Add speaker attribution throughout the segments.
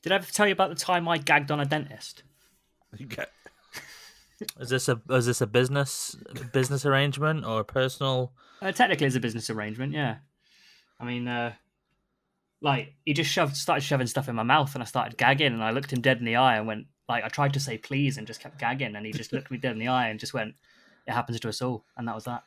Speaker 1: Did I ever tell you about the time I gagged on a dentist?
Speaker 2: Is this a business arrangement or a personal?
Speaker 1: Technically, it's a business arrangement. Yeah. I mean, he just started shoving stuff in my mouth, and I started gagging, and I looked him dead in the eye and went, I tried to say please and just kept gagging, and he just looked me dead in the eye and just went, "It happens to us all," and that was that.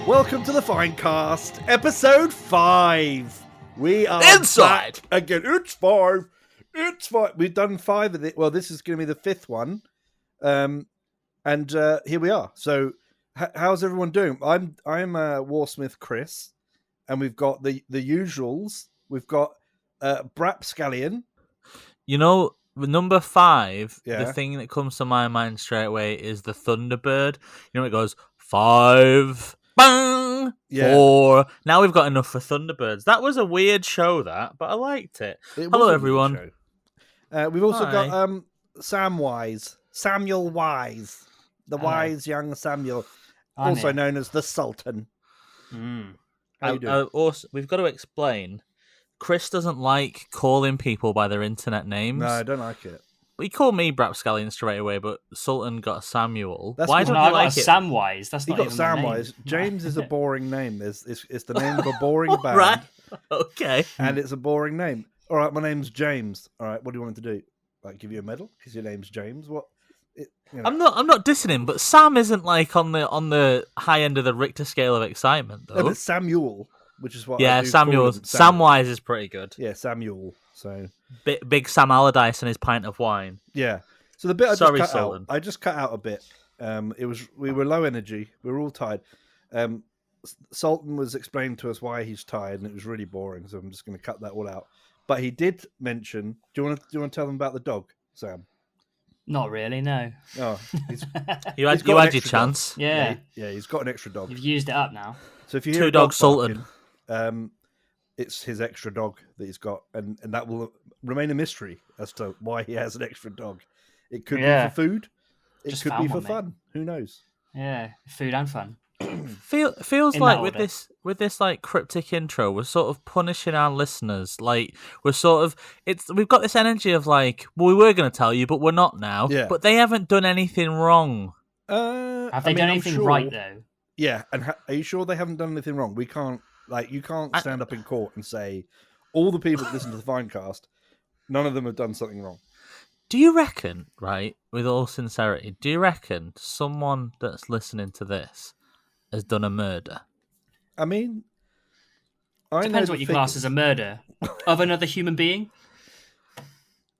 Speaker 3: Welcome to the FineCast, episode 5. We are
Speaker 2: Inside
Speaker 3: back again. It's 5. It's 5. We've done 5 of it. Well, this is going to be the 5th one. And here we are. So, how's everyone doing? I'm Warsmith Chris, and we've got the usuals. We've got Brapscallion.
Speaker 2: You know, number 5.
Speaker 3: Yeah.
Speaker 2: The thing that comes to my mind straight away is the Thunderbird. You know, it goes 5. Bang!
Speaker 3: Yeah.
Speaker 2: 4. Now we've got enough for Thunderbirds. That was a weird show, but I liked it. Hello, everyone.
Speaker 3: We've also got Samuel Wise, the wise young Samuel, also known as the Sultan. How you doing?
Speaker 2: Also, we've got to explain. Chris doesn't like calling people by their internet names.
Speaker 3: No, I don't like it.
Speaker 2: He called me Brapscallion straight away, but Sultan got Samuel.
Speaker 3: Why
Speaker 2: don't you like it?
Speaker 1: Samwise. That's not even my name.
Speaker 3: Samwise. James is a boring name. It's the name of a boring band.
Speaker 2: Right. Okay.
Speaker 3: And it's a boring name. All right, my name's James. All right, what do you want to do? Give you a medal because your name's James? What?
Speaker 2: I'm not dissing him, but Sam isn't on the high end of the Richter scale of excitement, though.
Speaker 3: No, but Samuel, which is what.
Speaker 2: Yeah, Samuel. Samwise is pretty good.
Speaker 3: Yeah, Samuel. So
Speaker 2: big Sam Allardyce and his pint of wine.
Speaker 3: Yeah. So the bit
Speaker 2: Sultan.
Speaker 3: I just cut out a bit. We were low energy. We were all tired. Sultan was explaining to us why he's tired, and it was really boring. So I'm just going to cut that all out. But he did mention. Do you want to tell them about the dog, Sam?
Speaker 1: Not really, no.
Speaker 3: Oh,
Speaker 2: you had your chance.
Speaker 1: Yeah,
Speaker 3: he's got an extra dog.
Speaker 1: You've used it up now.
Speaker 3: So if you hear
Speaker 2: Two-dog Sultan,
Speaker 3: it's his extra dog that he's got, and that will remain a mystery as to why he has an extra dog. It could be for food. It
Speaker 1: Just
Speaker 3: could be for
Speaker 1: one,
Speaker 3: fun. Who knows?
Speaker 1: Yeah, food and fun.
Speaker 2: Feels like with this like cryptic intro, we're sort of punishing our listeners. Like we're sort of we've got this energy of like, well, we were going to tell you, but we're not now.
Speaker 3: Yeah.
Speaker 2: But they haven't done anything wrong.
Speaker 1: Have they done anything right though?
Speaker 3: Yeah, and are you sure they haven't done anything wrong? We can't you can't stand up in court and say all the people that listen to the Finecast, none of them have done something wrong.
Speaker 2: Do you reckon, right, with all sincerity, do you reckon someone that's listening to this has done a murder?
Speaker 3: I mean,
Speaker 1: Depends what you class as a murder of another human being.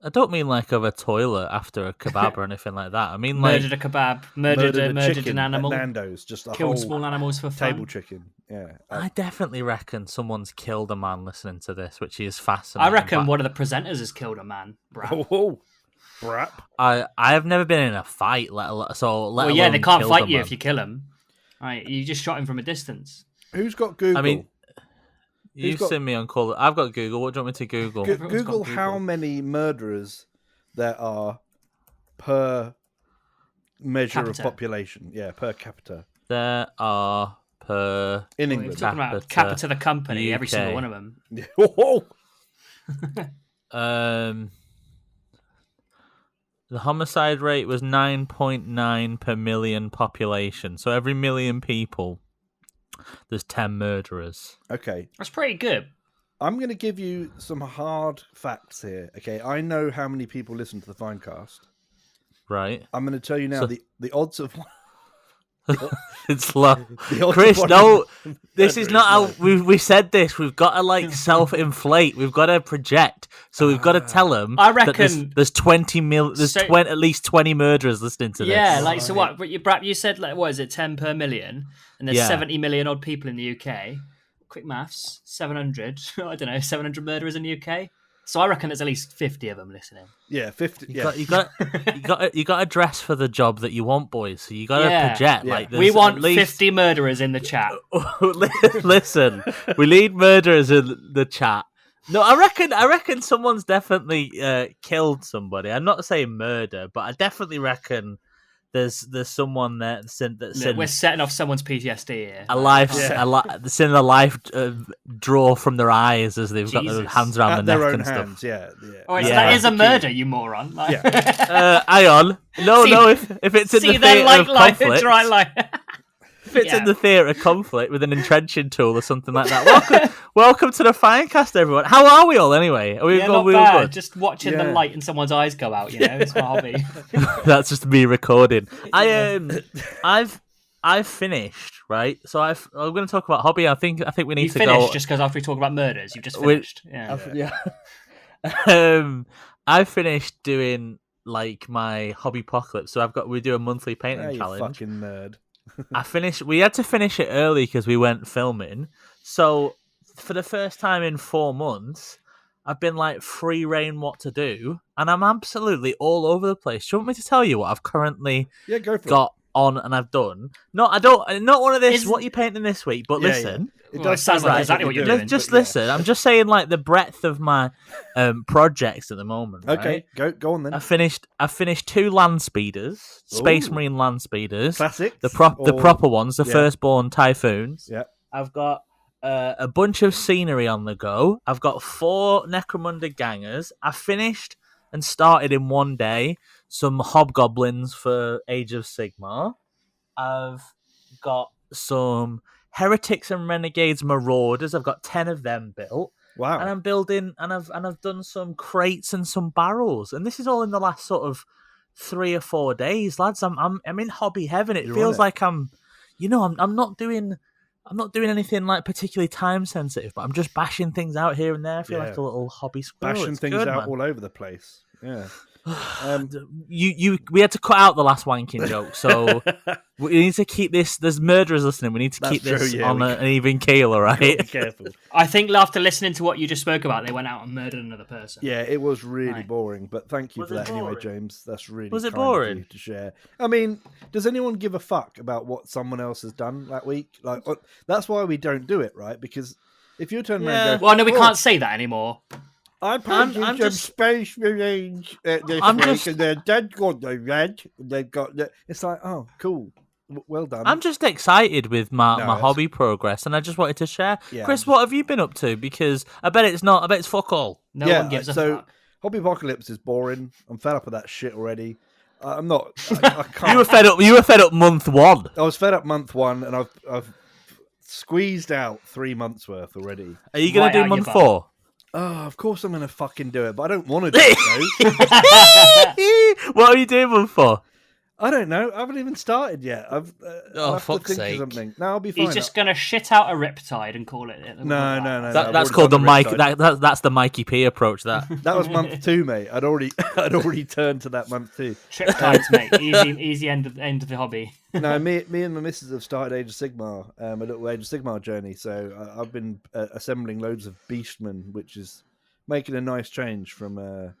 Speaker 2: I don't mean like of a toilet after a kebab or anything like that. I mean like
Speaker 1: murdered a kebab, murdered an animal,
Speaker 3: at Nando's, just a
Speaker 1: killed
Speaker 3: whole
Speaker 1: small animals for fun.
Speaker 3: table chicken. Yeah,
Speaker 2: I definitely reckon someone's killed a man listening to this, which is fascinating.
Speaker 1: I reckon one of the presenters has killed a man.
Speaker 3: Brap.
Speaker 2: I have never been in a fight, let alone
Speaker 1: they can't fight you if you kill him. Right, you just shot him from a distance.
Speaker 3: Who's got Google?
Speaker 2: I mean, you've seen me on call. I've got Google. What do you want me to Google?
Speaker 3: Google how many murderers there are per measure of population. Yeah, per capita.
Speaker 2: There are per
Speaker 3: in England.
Speaker 1: Talking about capita the company,
Speaker 3: UK.
Speaker 1: Every single one of them.
Speaker 2: The homicide rate was 9.9 per million population. So every million people, there's 10 murderers.
Speaker 3: Okay.
Speaker 1: That's pretty good.
Speaker 3: I'm going to give you some hard facts here. Okay, I know how many people listen to the Finecast.
Speaker 2: Right.
Speaker 3: I'm going to tell you now the odds of...
Speaker 2: It's low. Chris, no, this is not how we said this. We've got to self-inflate. We've got to project. So we've got to tell them.
Speaker 1: I reckon
Speaker 2: that there's 20 mil. There's at least 20 murderers listening to this.
Speaker 1: Yeah, so what? Brap, you said what is it? 10 per million, and there's 70 million odd people in the UK. Quick maths, 700. I don't know, 700 murderers in the UK. So I reckon there's at least 50 of them listening.
Speaker 3: Yeah, 50.
Speaker 2: You got to dress for the job that you want, boys. So you got to project.
Speaker 3: Yeah.
Speaker 2: Like
Speaker 1: we want 50 murderers in the chat.
Speaker 2: Listen, we need murderers in the chat. No, I reckon someone's definitely killed somebody. I'm not saying murder, but I definitely reckon there's someone there that's
Speaker 1: we're setting off someone's PTSD here.
Speaker 2: Seeing the life draw from their eyes as they've got their hands around
Speaker 3: their
Speaker 2: neck
Speaker 3: own
Speaker 2: and
Speaker 3: hands.
Speaker 2: stuff.
Speaker 3: Yeah.
Speaker 1: Oh, that is a murder, you moron. Like...
Speaker 2: Yeah. Hang on. No. If it's in the theatre of conflict,
Speaker 1: dry light.
Speaker 2: if it's in the theatre of conflict with an entrenching tool or something like that, welcome to the FineCast, everyone. How are we all anyway? Are we
Speaker 1: not
Speaker 2: we
Speaker 1: bad.
Speaker 2: Good?
Speaker 1: Just watching the light in someone's eyes go out. It's my hobby.
Speaker 2: That's just me recording. I've finished, right? So I'm going to talk about hobby. I think we need to go.
Speaker 1: Finished just because after we talk about murders, you've just finished.
Speaker 2: I finished doing like my hobby apocalypse. So we do a monthly painting challenge.
Speaker 3: You fucking nerd.
Speaker 2: We had to finish it early because we went filming. So for the first time in 4 months, I've been like free reign what to do, and I'm absolutely all over the place. Do you want me to tell you what I've currently got on and I've done? No, I don't. Not one of this. What are you painting this week? But listen,
Speaker 3: it does sound like
Speaker 1: exactly what you're doing.
Speaker 2: Just listen. I'm just saying like the breadth of my projects at the moment.
Speaker 3: Okay,
Speaker 2: right?
Speaker 3: go on then.
Speaker 2: I finished 2 land speeders, Space Marine land speeders,
Speaker 3: classics,
Speaker 2: the proper ones, the firstborn typhoons.
Speaker 3: Yeah,
Speaker 2: I've got a bunch of scenery on the go. I've got 4 Necromunda gangers. I finished and started in one day some hobgoblins for Age of Sigmar. I've got some heretics and renegades marauders. I've got 10 of them built.
Speaker 3: Wow!
Speaker 2: And I'm building, and I've done some crates and some barrels. And this is all in the last sort of 3 or 4 days, lads. I'm in hobby heaven. It feels like I'm not doing anything like particularly time sensitive, but I'm just bashing things out here and there. I feel like a little hobby squirrel.
Speaker 3: Bashing things out all over the place. Yeah.
Speaker 2: We had to cut out the last wanking joke, so we need to keep this. There's murderers listening. We need to keep this on an even keel, all right?
Speaker 3: Be careful.
Speaker 1: I think after listening to what you just spoke about, they went out and murdered another person.
Speaker 3: Yeah, it was really boring, but thank you for that anyway, James. That's really
Speaker 2: was it
Speaker 3: kind of
Speaker 2: boring
Speaker 3: you to share. I mean, does anyone give a fuck about what someone else has done that week? Like, that's why we don't do it, right? Because if you turn around and go,
Speaker 1: well, no, we can't say that anymore.
Speaker 3: I'm some Space Marines this week, and they're dead got the red. They've got the... It's like, oh, cool. Well done.
Speaker 2: I'm just excited with my hobby progress, and I just wanted to share. Yeah, Chris, what have you been up to? Because I bet it's fuck all.
Speaker 1: No one gives a fuck.
Speaker 3: Hobby Apocalypse is boring. I'm fed up with that shit already. I'm not. I can't.
Speaker 2: You were fed up month 1.
Speaker 3: I was fed up month 1, and I've squeezed out 3 months worth already.
Speaker 2: Are you going to do month 4?
Speaker 3: Oh, of course I'm going to fucking do it, but I don't want to do it,
Speaker 2: What are you doing month 4?
Speaker 3: I don't know. I haven't even started yet. I've
Speaker 2: fuck's sake.
Speaker 3: Something. No, I'll be fine.
Speaker 1: He's just going to shit out a Riptide and call it.
Speaker 3: No.
Speaker 2: That's called the Mike. That's the Mikey P approach. That
Speaker 3: was month 2, mate. I'd already turned to that month 2.
Speaker 1: Triptides, mate. Easy end of the hobby.
Speaker 3: No, me and my missus have started Age of Sigmar, a little Age of Sigmar journey. So I've been assembling loads of Beastmen, which is making a nice change from.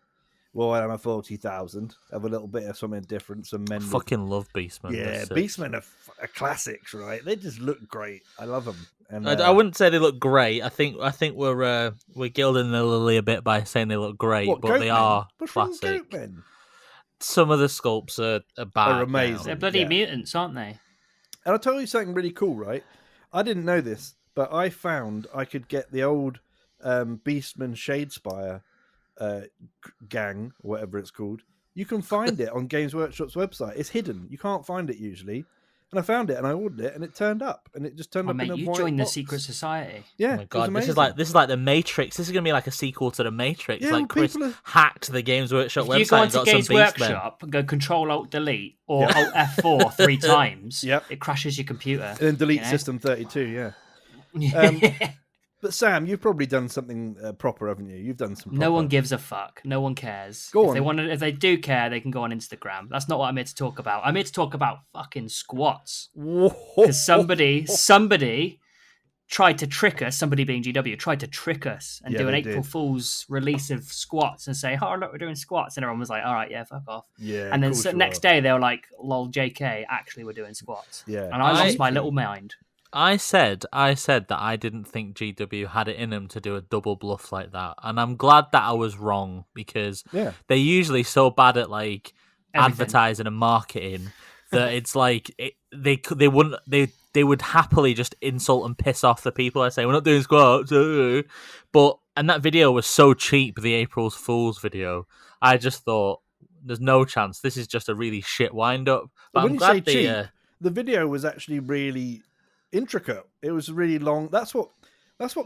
Speaker 3: Well, I'm a 40,000. Have a little bit of something different. Some men.
Speaker 2: Fucking love Beastmen.
Speaker 3: Yeah, Beastmen are classics, right? They just look great. I love them. And
Speaker 2: I wouldn't say they look great. I think we're gilding the lily a bit by saying they look great, but they are classic. Some of the sculpts are bad.
Speaker 3: Are amazing.
Speaker 1: Now. They're bloody mutants, aren't they?
Speaker 3: And I'll tell you something really cool, right? I didn't know this, but I found I could get the old Beastman Shadespire gang, or whatever it's called. You can find it on Games Workshop's website. It's hidden. You can't find it usually. And I found it and I ordered it and it turned up. And it just turned up in a white box.
Speaker 1: You joined the secret society.
Speaker 3: Yeah.
Speaker 2: Oh my god, this is like the Matrix. This is gonna be like a sequel to the Matrix.
Speaker 3: Yeah,
Speaker 2: like Chris hacked the Games Workshop website.
Speaker 1: You go
Speaker 2: onto
Speaker 1: Games Workshop and go Control Alt Delete or Alt F4 3 times.
Speaker 3: Yep.
Speaker 1: It crashes your computer.
Speaker 3: And then delete System 32, yeah. But Sam, you've probably done something proper, haven't you? You've done some proper...
Speaker 1: No one gives a fuck. No one cares.
Speaker 3: Go on.
Speaker 1: If they do care, they can go on Instagram. That's not what I'm here to talk about. I'm here to talk about fucking squats. Because somebody tried to trick us, somebody being GW, tried to trick us and do an April Fool's release of squats and say, oh, look, we're doing squats. And everyone was like, all right, yeah, fuck off.
Speaker 3: Yeah.
Speaker 1: And then next day, they were like, lol, JK, actually, we're doing squats.
Speaker 3: Yeah.
Speaker 1: And I lost my little mind.
Speaker 2: I said that I didn't think GW had it in them to do a double bluff like that, and I'm glad that I was wrong because they're usually so bad at like advertising and marketing that it's like they wouldn't they would happily just insult and piss off the people. I say we're not doing squats, but and that video was so cheap. The April Fool's video. I just thought there's no chance. This is just a really shit wind up. But
Speaker 3: when
Speaker 2: I'm
Speaker 3: you
Speaker 2: glad
Speaker 3: say cheap, the video was actually really intricate. It was really long. That's what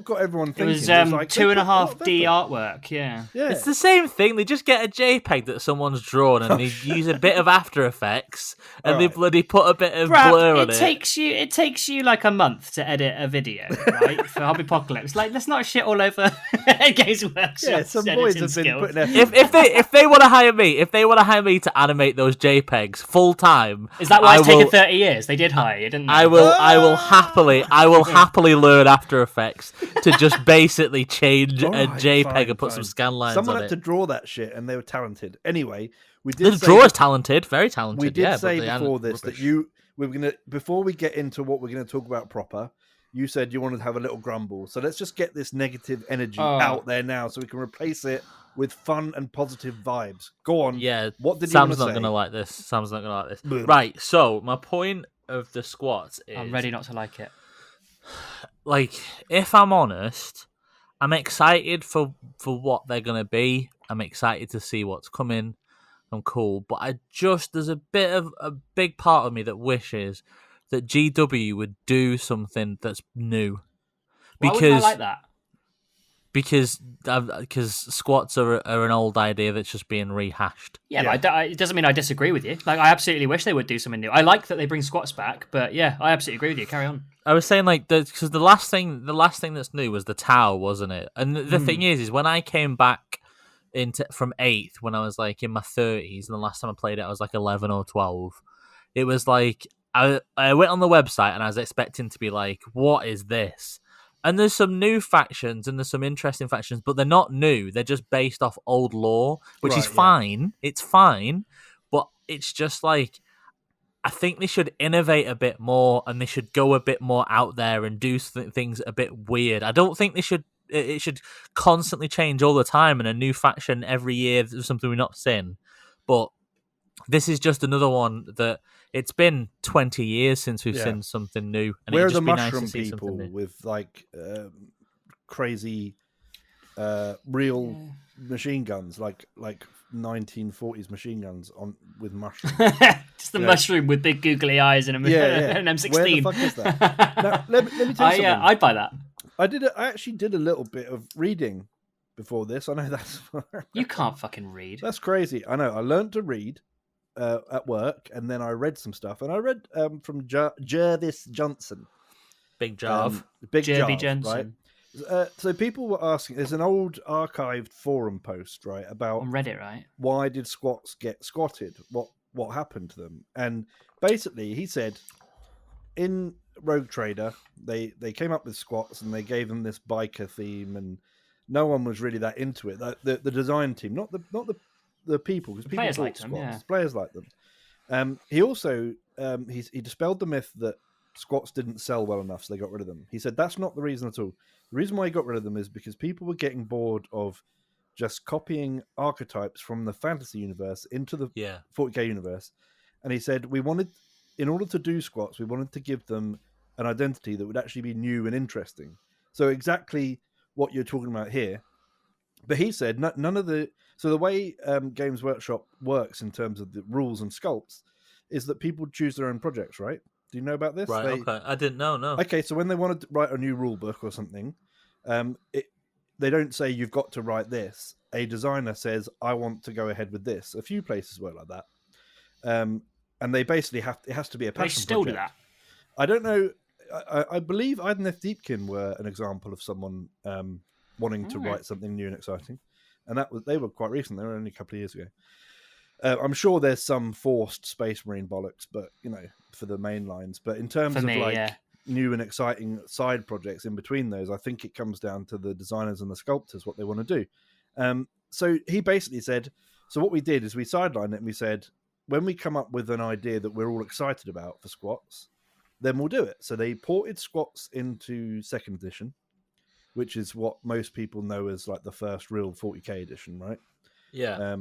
Speaker 3: got everyone
Speaker 1: It
Speaker 3: thinking.
Speaker 1: was
Speaker 3: like,
Speaker 1: 2.5D artwork. Yeah.
Speaker 2: It's the same thing. They just get a JPEG that someone's drawn and they use a bit of After Effects and they bloody put a bit of blur on it.
Speaker 1: It takes you like a month to edit a video, right? For Hobby Apocalypse. Like, let's not shit all over Games Workshop.
Speaker 3: Yeah, some boys have been putting their...
Speaker 2: if they want to hire me to animate those JPEGs full time,
Speaker 1: is that why it's taken 30 years? They did hire you, didn't they?
Speaker 2: I will happily learn After Effects to just basically change a JPEG and put some scan lines
Speaker 3: Someone
Speaker 2: on
Speaker 3: had
Speaker 2: it.
Speaker 3: to draw that shit, and they were talented. Anyway, we did.
Speaker 2: The drawer's talented, very talented.
Speaker 3: We did say
Speaker 2: but
Speaker 3: before this that we were gonna, before we get into what we're gonna talk about proper. You said you wanted to have a little grumble, so let's just get this negative energy out there now, so we can replace it with fun and positive vibes. Go on.
Speaker 2: Yeah.
Speaker 3: What did
Speaker 2: Sam's
Speaker 3: you
Speaker 2: not
Speaker 3: want to say?
Speaker 2: gonna like this. Sam's not gonna like this. Right. So my point of the squats is,
Speaker 1: I'm ready not to like it.
Speaker 2: Like, if I'm honest, I'm excited for what they're gonna be. I'm excited to see what's coming. I'm cool, but there's a big part of me that wishes that GW would do something that's new.
Speaker 1: Why wouldn't I like that?
Speaker 2: Because squats are an old idea that's just being rehashed.
Speaker 1: Yeah. But it doesn't mean I disagree with you. Like, I absolutely wish they would do something new. I like that they bring squats back, but yeah, I absolutely agree with you. Carry on.
Speaker 2: I was saying, like, because the last thing that's new was the Tau, wasn't it? And the thing is when I came back from 8th, when I was like in my 30s, and the last time I played it, I was like 11 or 12. It was like I went on the website and I was expecting to be like, what is this? And there's some new factions and there's some interesting factions, but they're not new. They're just based off old lore, which is fine. Yeah. It's fine, but it's just like, I think they should innovate a bit more and they should go a bit more out there and do things a bit weird. I don't think it should constantly change all the time and a new faction every year is something we're not seeing. But this is just another one that it's been 20 years since we've seen something new. And
Speaker 3: Where
Speaker 2: it'd
Speaker 3: are the
Speaker 2: just be
Speaker 3: mushroom
Speaker 2: nice to see
Speaker 3: people
Speaker 2: something new.
Speaker 3: with like crazy real machine guns, like 1940s machine guns with mushrooms?
Speaker 1: Just the mushroom with big googly eyes and an M16.
Speaker 3: Where the fuck is that? Now, let me tell you something.
Speaker 1: I'd buy that.
Speaker 3: I actually did a little bit of reading before this. I know that's...
Speaker 1: You can't fucking read.
Speaker 3: That's crazy. I know. I learned to read at work, and then I read some stuff. And I read from Jervis Johnson.
Speaker 2: Big Jarv.
Speaker 3: Big
Speaker 1: Jervy
Speaker 3: Jarv,
Speaker 1: Johnson.
Speaker 3: right? So people were asking, there's an old archived forum post, right, about...
Speaker 1: On Reddit, right?
Speaker 3: Why did squats get squatted? What happened to them? And basically, he said, in Rogue Trader, they came up with squats and they gave them this biker theme, and no one was really that into it. The design team, not the people, because people
Speaker 1: players
Speaker 3: bought
Speaker 1: liked them,
Speaker 3: squats.
Speaker 1: yeah.
Speaker 3: Players like them. He also he dispelled the myth that squats didn't sell well enough, so they got rid of them. He said that's not the reason at all. The reason why he got rid of them is because people were getting bored of just copying archetypes from the fantasy universe into the 40k universe. And he said, in order to do squats, we wanted to give them an identity that would actually be new and interesting. So exactly what you're talking about here. But he said none of the... So the way Games Workshop works in terms of the rules and sculpts is that people choose their own projects, right? Do you know about this?
Speaker 2: Right, okay. I didn't know, no.
Speaker 3: Okay, so when they want to write a new rule book or something, they don't say you've got to write this. A designer says, I want to go ahead with this. A few places work like that. And they basically it has to be a passion
Speaker 1: They still
Speaker 3: project.
Speaker 1: do that.
Speaker 3: I don't know. I believe Ideneth Deepkin were an example of someone wanting to write something new and exciting. And they were quite recent. They were only a couple of years ago. I'm sure there's some forced Space Marine bollocks, but for the main lines. But in terms of new and exciting side projects in between those, I think it comes down to the designers and the sculptors, what they want to do. So he basically said, so what we did is we sidelined it and we said, when we come up with an idea that we're all excited about for squats, then we'll do it. So they ported squats into 2nd edition, which is what most people know as like the first real 40k edition, right?
Speaker 2: Yeah.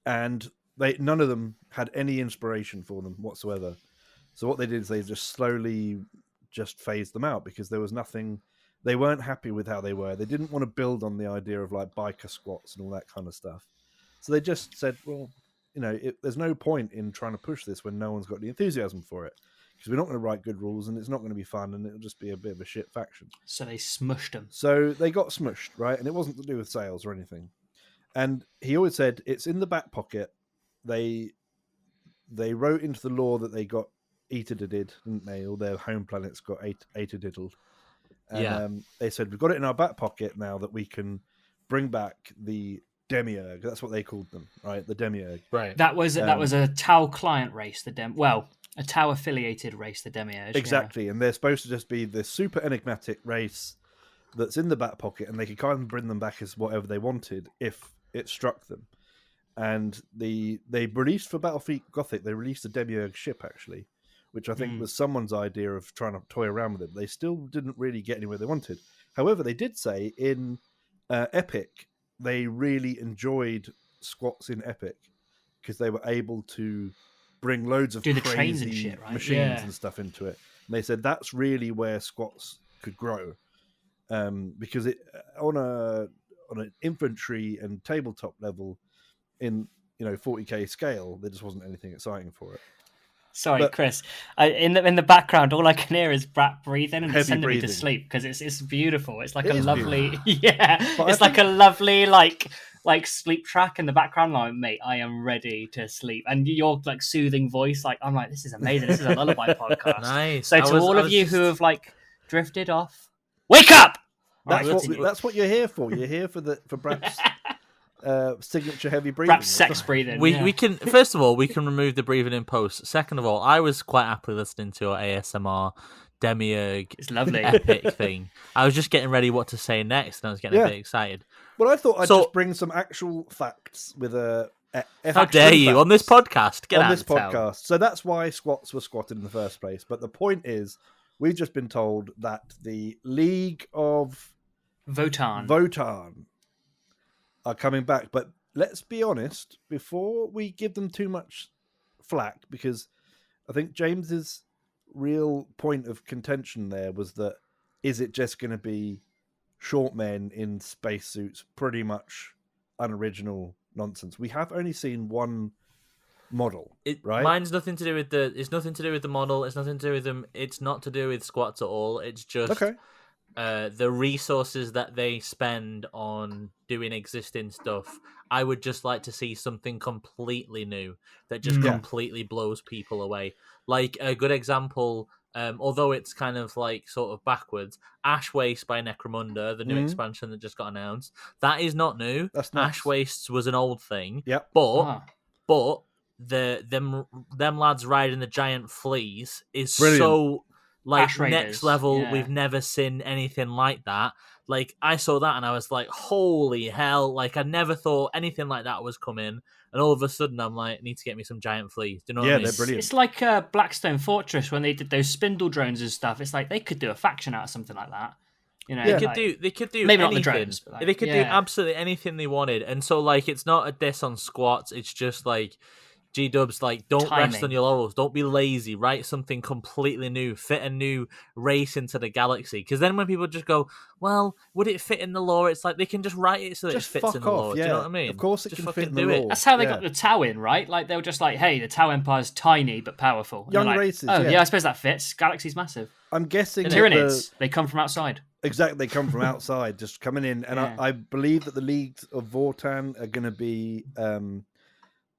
Speaker 3: And none of them had any inspiration for them whatsoever. So what they did is they just slowly just phased them out because there was nothing. They weren't happy with how they were. They didn't want to build on the idea of like biker squats and all that kind of stuff. So they just said, well, there's no point in trying to push this when no one's got the enthusiasm for it, because we're not going to write good rules and it's not going to be fun and it'll just be a bit of a shit faction.
Speaker 1: So they smushed them.
Speaker 3: So they got smushed, right? And it wasn't to do with sales or anything. And he always said it's in the back pocket. They wrote into the law that they got Etadid, didn't they? All their home planets got Etadiddled. And they said, we've got it in our back pocket now that we can bring back the Demiurge. That's what they called them, right? The Demiurge.
Speaker 2: Right.
Speaker 1: That was a Tau client race, a Tau affiliated race, the Demiurge.
Speaker 3: Exactly. Yeah. And they're supposed to just be this super enigmatic race that's in the back pocket, and they could kind of bring them back as whatever they wanted if it struck them. And they released for Battlefleet Gothic, they released a Demiurge ship, actually, which I think was someone's idea of trying to toy around with it. They still didn't really get anywhere they wanted. However, they did say in Epic, they really enjoyed squats in Epic because they were able to bring loads of
Speaker 1: crazy
Speaker 3: trains and
Speaker 1: shit, right?
Speaker 3: machines and stuff into it. And they said that's really where squats could grow, because it on an infantry and tabletop level in 40k scale, there just wasn't anything exciting for it.
Speaker 1: Sorry, Chris. In the background, all I can hear is Brat breathing, and it's sending me to sleep because it's beautiful. It's like a lovely, it's like a lovely like sleep track in the background. Like, mate, I am ready to sleep, and your like soothing voice, like I'm like, this is amazing. This is a lullaby podcast.
Speaker 2: Nice.
Speaker 1: So to all of you who have like drifted off, wake up.
Speaker 3: That's what you're here for. You're here for Brat's signature heavy breathing.
Speaker 1: Perhaps sex breathing.
Speaker 2: We can first of all we can remove the breathing in post. Second of all, I was quite happily listening to your ASMR Demiurge.
Speaker 1: It's lovely.
Speaker 2: Epic thing. I was just getting ready what to say next, and I was getting a bit excited.
Speaker 3: Well, I thought I'd just bring some actual facts with a.
Speaker 2: How dare you on this podcast? Get
Speaker 3: on
Speaker 2: out
Speaker 3: this
Speaker 2: of town.
Speaker 3: podcast. So that's why squats were squatted in the first place. But the point is, we've just been told that the League of Votan are coming back. But let's be honest, before we give them too much flack, because I think James's real point of contention there was that, is it just going to be short men in spacesuits, pretty much unoriginal nonsense? We have only seen one model, right?
Speaker 2: Mine's nothing to do with it's nothing to do with the model. It's nothing to do with them. It's not to do with squats at all. It's just the resources that they spend on doing existing stuff. I would just like to see something completely new that just completely blows people away. Like a good example, although it's kind of like sort of backwards, Ash Waste by Necromunda, the new expansion that just got announced. That is not new.
Speaker 3: That's nice.
Speaker 2: Ash Wastes was an old thing.
Speaker 3: Yep.
Speaker 2: But them lads riding the giant fleas is
Speaker 3: brilliant.
Speaker 2: So like
Speaker 1: Ash Raiders,
Speaker 2: next level. We've never seen anything like that. Like I saw that and I was like, holy hell! Like I never thought anything like that was coming, and all of a sudden I'm like, I need to get me some giant fleas. Do you know what I mean?
Speaker 3: They're brilliant.
Speaker 1: It's like Blackstone Fortress when they did those spindle drones and stuff. It's like they could do a faction out of something like that. You know,
Speaker 2: they could do
Speaker 1: maybe
Speaker 2: anything.
Speaker 1: not the drones, but
Speaker 2: they could do absolutely anything they wanted. And so like it's not a diss on squats. It's just like G-dubs, like don't rest on your laurels. Don't be lazy. Write something completely new. Fit a new race into the galaxy. Because then when people just go, well, would it fit in the lore? It's like they can just write it so that it fits in the lore. Do you know what I mean?
Speaker 3: Of course it
Speaker 2: just
Speaker 3: can fit in the
Speaker 2: do
Speaker 3: lore.
Speaker 1: That's how they got the Tau in, right? Like they were just like, hey, the Tau Empire's tiny but powerful. And
Speaker 3: Young
Speaker 1: like,
Speaker 3: races.
Speaker 1: Oh yeah, I suppose that fits. Galaxy's massive.
Speaker 3: I'm guessing
Speaker 1: Tyranids, they come from outside.
Speaker 3: Exactly, they come from outside, just coming in. And I believe that the leagues of Vortan are going to be,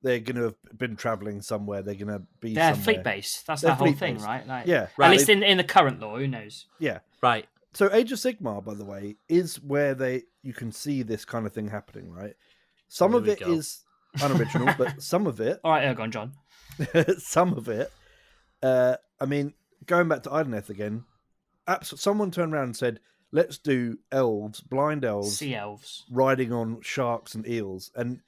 Speaker 3: they're going to have been traveling somewhere. They're going to be
Speaker 1: They're
Speaker 3: somewhere.
Speaker 1: fleet based. That's the whole thing, right? Like,
Speaker 3: yeah.
Speaker 1: At least in the current lore, who knows?
Speaker 3: Yeah.
Speaker 2: Right.
Speaker 3: So Age of Sigmar, by the way, is where you can see this kind of thing happening, right? Some of it is unoriginal, but some of it...
Speaker 1: All right, go on, John.
Speaker 3: Some of it... I mean, going back to Ideneth again, someone turned around and said, let's do elves, blind elves,
Speaker 1: sea elves,
Speaker 3: riding on sharks and eels. And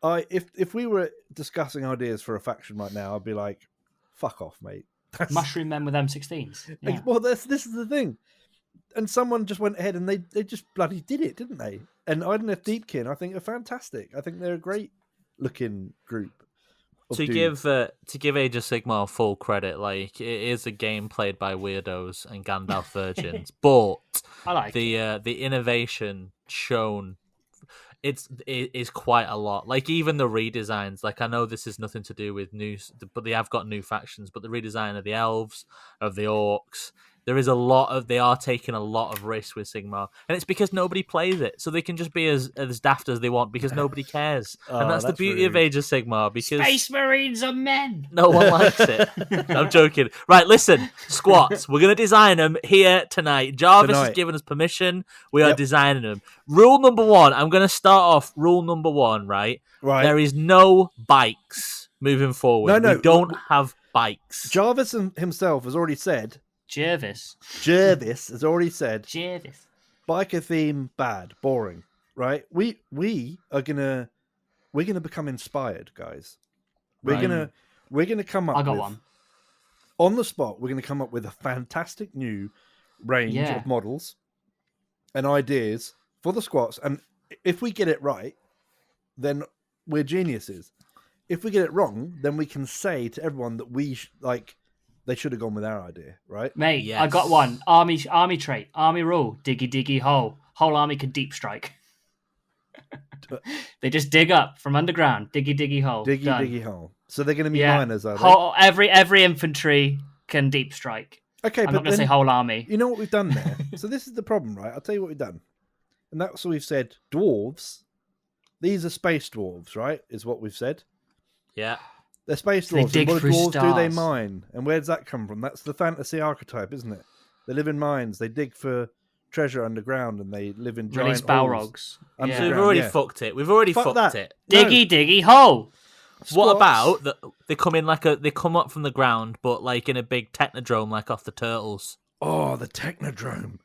Speaker 3: if we were discussing ideas for a faction right now, I'd be like, fuck off, mate.
Speaker 1: Mushroom men with M16s. Yeah.
Speaker 3: Well, this is the thing. And someone just went ahead and they just bloody did it, didn't they? And Ideneth Deepkin, I think, are fantastic. I think they're a great looking group.
Speaker 2: to
Speaker 3: Doom.
Speaker 2: give Age of Sigmar full credit, like it is a game played by weirdos and Gandalf virgins, but
Speaker 1: I like it.
Speaker 2: the innovation shown it is quite a lot. Like even the redesigns, like I know this is nothing to do with but they have got new factions. But the redesign of the elves, of the orcs, there is they are taking a lot of risks with Sigmar, and it's because nobody plays it, so they can just be as daft as they want because nobody cares, and that's the beauty of
Speaker 3: rude.
Speaker 2: Age of Sigmar because
Speaker 1: Space Marines are men.
Speaker 2: no one likes it. I'm joking. Right, listen, squats. We're going to design them here tonight. Jarvis has given us permission. We are designing them. Rule number 1. I'm going to start off rule number 1, right?
Speaker 3: Right.
Speaker 2: There is no bikes moving forward.
Speaker 3: No.
Speaker 2: We don't have bikes.
Speaker 3: Jarvis himself has already said.
Speaker 1: Jervis
Speaker 3: has already said.
Speaker 1: Jervis.
Speaker 3: Biker theme bad, boring. Right? We're gonna become inspired, guys. We're gonna come up.
Speaker 1: I got
Speaker 3: with,
Speaker 1: one
Speaker 3: on the spot. We're gonna come up with a fantastic new range of models and ideas for the squats. And if we get it right, then we're geniuses. If we get it wrong, then we can say to everyone that they should have gone with our idea, right?
Speaker 1: Mate,
Speaker 2: Yes.
Speaker 1: I got one. Army trait. Army rule. Diggy diggy hole. Whole army can deep strike. They just dig up from underground. Diggy diggy hole.
Speaker 3: Diggy
Speaker 1: Done.
Speaker 3: diggy hole. So they're going to be miners, are they?
Speaker 1: Every infantry can deep strike.
Speaker 3: Okay,
Speaker 1: I'm
Speaker 3: but
Speaker 1: not going to say whole army.
Speaker 3: You know what we've done there? So this is the problem, right? I'll tell you what we've done. And that's what we've said. Dwarves. These are space dwarves, right? Is what we've said.
Speaker 2: Yeah.
Speaker 3: They're space
Speaker 1: They
Speaker 3: dwarves.
Speaker 1: dig
Speaker 3: And what
Speaker 1: through
Speaker 3: dwarves do they
Speaker 1: stars.
Speaker 3: mine? And where does that come from? That's the fantasy archetype, isn't it? They live in mines. They dig for treasure underground, and they live in giant
Speaker 1: Release
Speaker 3: holes.
Speaker 1: Balrogs.
Speaker 2: So we've already
Speaker 3: yeah.
Speaker 2: fucked it. We've already
Speaker 3: Fuck
Speaker 2: fucked
Speaker 3: that.
Speaker 2: it.
Speaker 3: No.
Speaker 1: Diggy diggy hole.
Speaker 2: What
Speaker 3: Squats.
Speaker 2: about they come in they come up from the ground, but like in a big technodrome, like off the Turtles.
Speaker 3: Oh, the Technodrome.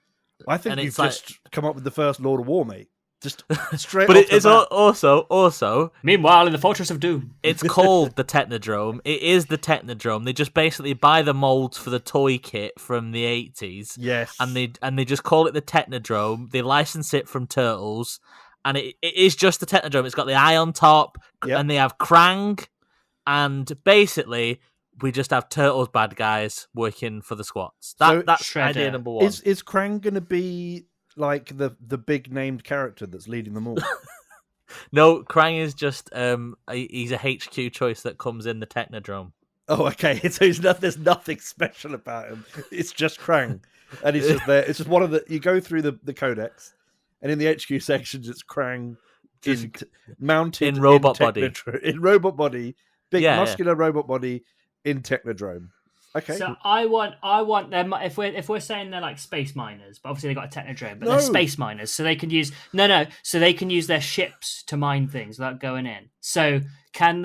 Speaker 3: I think
Speaker 2: And
Speaker 3: you've
Speaker 2: it's like-
Speaker 3: just come up with the first Lord of War, mate. Just straight
Speaker 2: But
Speaker 3: off the
Speaker 2: it's
Speaker 3: bat.
Speaker 2: also
Speaker 1: Meanwhile, in the Fortress of Doom.
Speaker 2: it's called the Technodrome. It is the Technodrome. They just basically buy the molds for the toy kit from the 80s.
Speaker 3: Yes.
Speaker 2: And they just call it the Technodrome. They license it from Turtles, and it is just the Technodrome. It's got the eye on top,
Speaker 3: Yep.
Speaker 2: and they have Krang, and basically we just have Turtles bad guys working for the squats.
Speaker 3: So-
Speaker 2: That's
Speaker 1: Shredder.
Speaker 2: idea number 1.
Speaker 3: Is Krang going to be like the big named character that's leading them all?
Speaker 2: No, Krang is just he's a HQ choice that comes in the Technodrome.
Speaker 3: Oh, okay. So there's nothing special about him. It's just Krang, and he's just there. It's just one of the. You go through the codex, and in the HQ sections, it's Krang mounted
Speaker 2: in robot body.
Speaker 3: in robot body, big
Speaker 2: Yeah,
Speaker 3: muscular robot body in Technodrome. Okay.
Speaker 1: So I want them. If we're saying they're like space miners, but obviously they got a technodrome, but
Speaker 3: No.
Speaker 1: they're space miners, so they can use so they can use their ships to mine things without going in. So can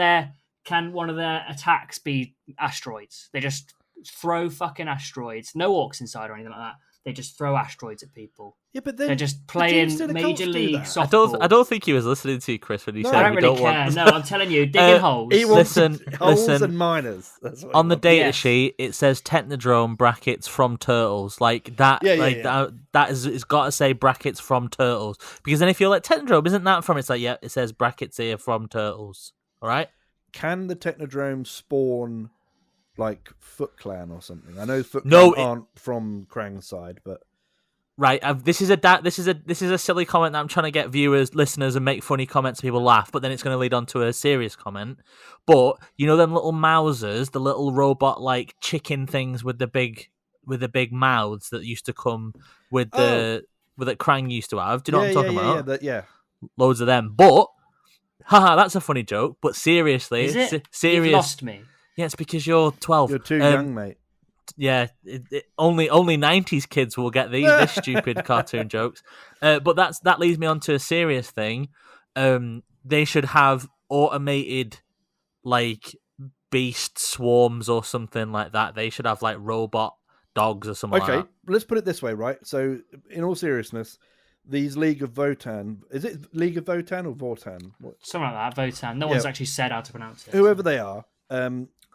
Speaker 1: one of their attacks be asteroids? They just throw fucking asteroids. No orcs inside or anything like that. They just throw asteroids at people.
Speaker 3: Yeah, but then
Speaker 1: They're just
Speaker 3: the
Speaker 1: playing
Speaker 3: Doomsday
Speaker 1: Major
Speaker 3: Cults do
Speaker 1: League
Speaker 3: that.
Speaker 1: softball.
Speaker 2: I don't think he was listening to you, Chris, when you
Speaker 3: No,
Speaker 2: said
Speaker 1: I don't
Speaker 2: we
Speaker 1: really
Speaker 2: don't
Speaker 1: care.
Speaker 2: want.
Speaker 1: No, I'm telling you, digging holes.
Speaker 3: He wants
Speaker 2: Listen,
Speaker 3: holes and miners. That's what he
Speaker 2: On the
Speaker 3: wants.
Speaker 2: data
Speaker 1: Yes.
Speaker 2: sheet, it says Technodrome brackets from Turtles. Like that,
Speaker 3: Yeah.
Speaker 2: that is, it's got to say brackets from Turtles, because then if you're like Technodrome, isn't that from? It's like, yeah, it says brackets here from Turtles. All right.
Speaker 3: Can the Technodrome spawn like Foot Clan or something? I know Foot
Speaker 2: No,
Speaker 3: Clan aren't from Krang's side, but
Speaker 2: Right, this is a silly comment that I'm trying to get viewers, listeners, and make funny comments so people laugh. But then it's going to lead on to a serious comment. But you know them little Mousers, the little robot like chicken things with the big mouths that used to come with that Krang used to have. Do you know what I'm talking about?
Speaker 3: Yeah.
Speaker 2: Loads of them. But haha, that's a funny joke. But seriously,
Speaker 1: Is it?
Speaker 2: serious.
Speaker 1: You've lost me.
Speaker 2: Yeah, it's because you're 12.
Speaker 3: You're too young, mate.
Speaker 2: Yeah, only 90s kids will get this stupid cartoon jokes. But that leads me on to a serious thing. They should have automated like beast swarms or something like that. They should have like robot dogs or something
Speaker 3: Okay,
Speaker 2: like that.
Speaker 3: let's put it this way, right? So, in all seriousness, these League of Votan, is it League of Votan or Vortan?
Speaker 1: Something like that. Votan. No one's actually said how to pronounce it.
Speaker 3: Whoever they are,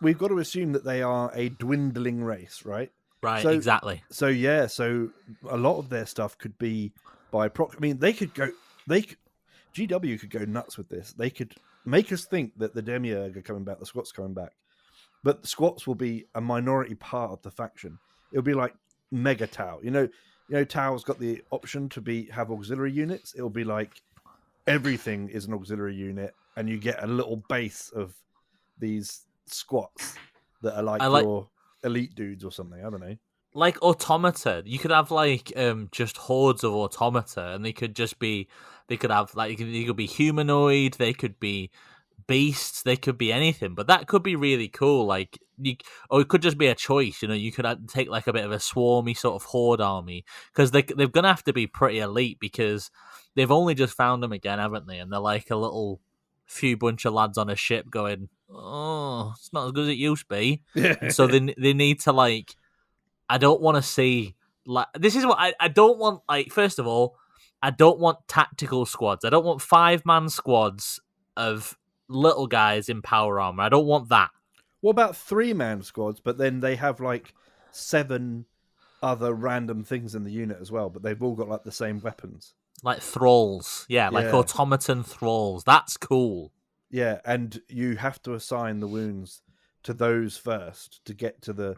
Speaker 3: we've got to assume that they are a dwindling race, right?
Speaker 2: Right,
Speaker 3: So-
Speaker 2: exactly.
Speaker 3: So yeah, so a lot of their stuff could be by proxy. I mean, GW could go nuts with this. They could make us think that the Demiurge are coming back, the Squats coming back, but the Squats will be a minority part of the faction. It'll be like Mega Tau. Tau's got the option to have auxiliary units. It'll be like everything is an auxiliary unit, and you get a little base of these Squats that are like your elite dudes or something. I don't know.
Speaker 2: Like automata, you could have like just hordes of automata, and they could be humanoid, they could be beasts, they could be anything, but that could be really cool. Like or it could just be a choice. You could take like a bit of a swarmy sort of horde army, because they're gonna have to be pretty elite because they've only just found them again, haven't they? And they're like a little few bunch of lads on a ship going, oh, it's not as good as it used to be.
Speaker 3: Yeah.
Speaker 2: And so they need to like. I don't want to see like this is what I don't want. Like, first of all, I don't want tactical squads. I don't want 5-man squads of little guys in power armor. I don't want that.
Speaker 3: What about 3-man squads? But then they have like 7 other random things in the unit as well. But they've all got like the same weapons,
Speaker 2: like thralls. Yeah, like automaton thralls. That's cool.
Speaker 3: Yeah, and you have to assign the wounds to those first to get to the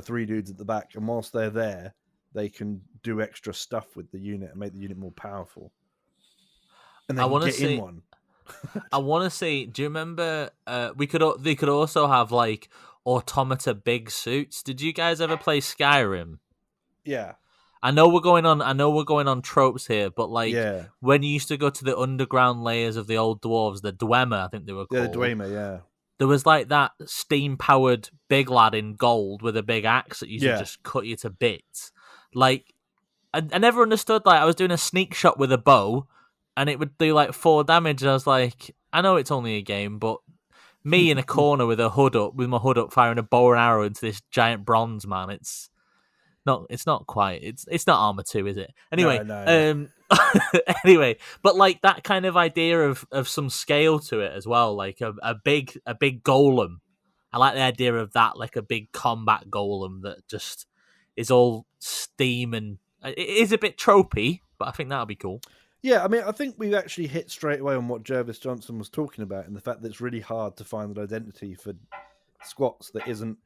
Speaker 3: 3 dudes at the back, and whilst they're there, they can do extra stuff with the unit and make the unit more powerful. And then get in one.
Speaker 2: I want to see. Do you remember? They could also have like automata big suits. Did you guys ever play Skyrim?
Speaker 3: Yeah.
Speaker 2: I know we're going on tropes here, but like when you used to go to the underground layers of the old dwarves, the Dwemer, I think they were called.
Speaker 3: Yeah, the Dwemer, yeah.
Speaker 2: There was like that steam-powered big lad in gold with a big axe that used to just cut you to bits. Like, I never understood. Like, I was doing a sneak shot with a bow, and it would do like 4 damage. And I was like, I know it's only a game, but me in a corner with my hood up, firing a bow and arrow into this giant bronze man, it's not quite. It's not Armor 2, is it? Anyway,
Speaker 3: no.
Speaker 2: Anyway, but like that kind of idea of some scale to it as well, like a big golem. I like the idea of that, like a big combat golem that just is all steam, and it is a bit tropey, but I think that'll be cool.
Speaker 3: Yeah, I mean, I think we've actually hit straight away on what Jervis Johnson was talking about, and the fact that it's really hard to find an identity for Squats that isn't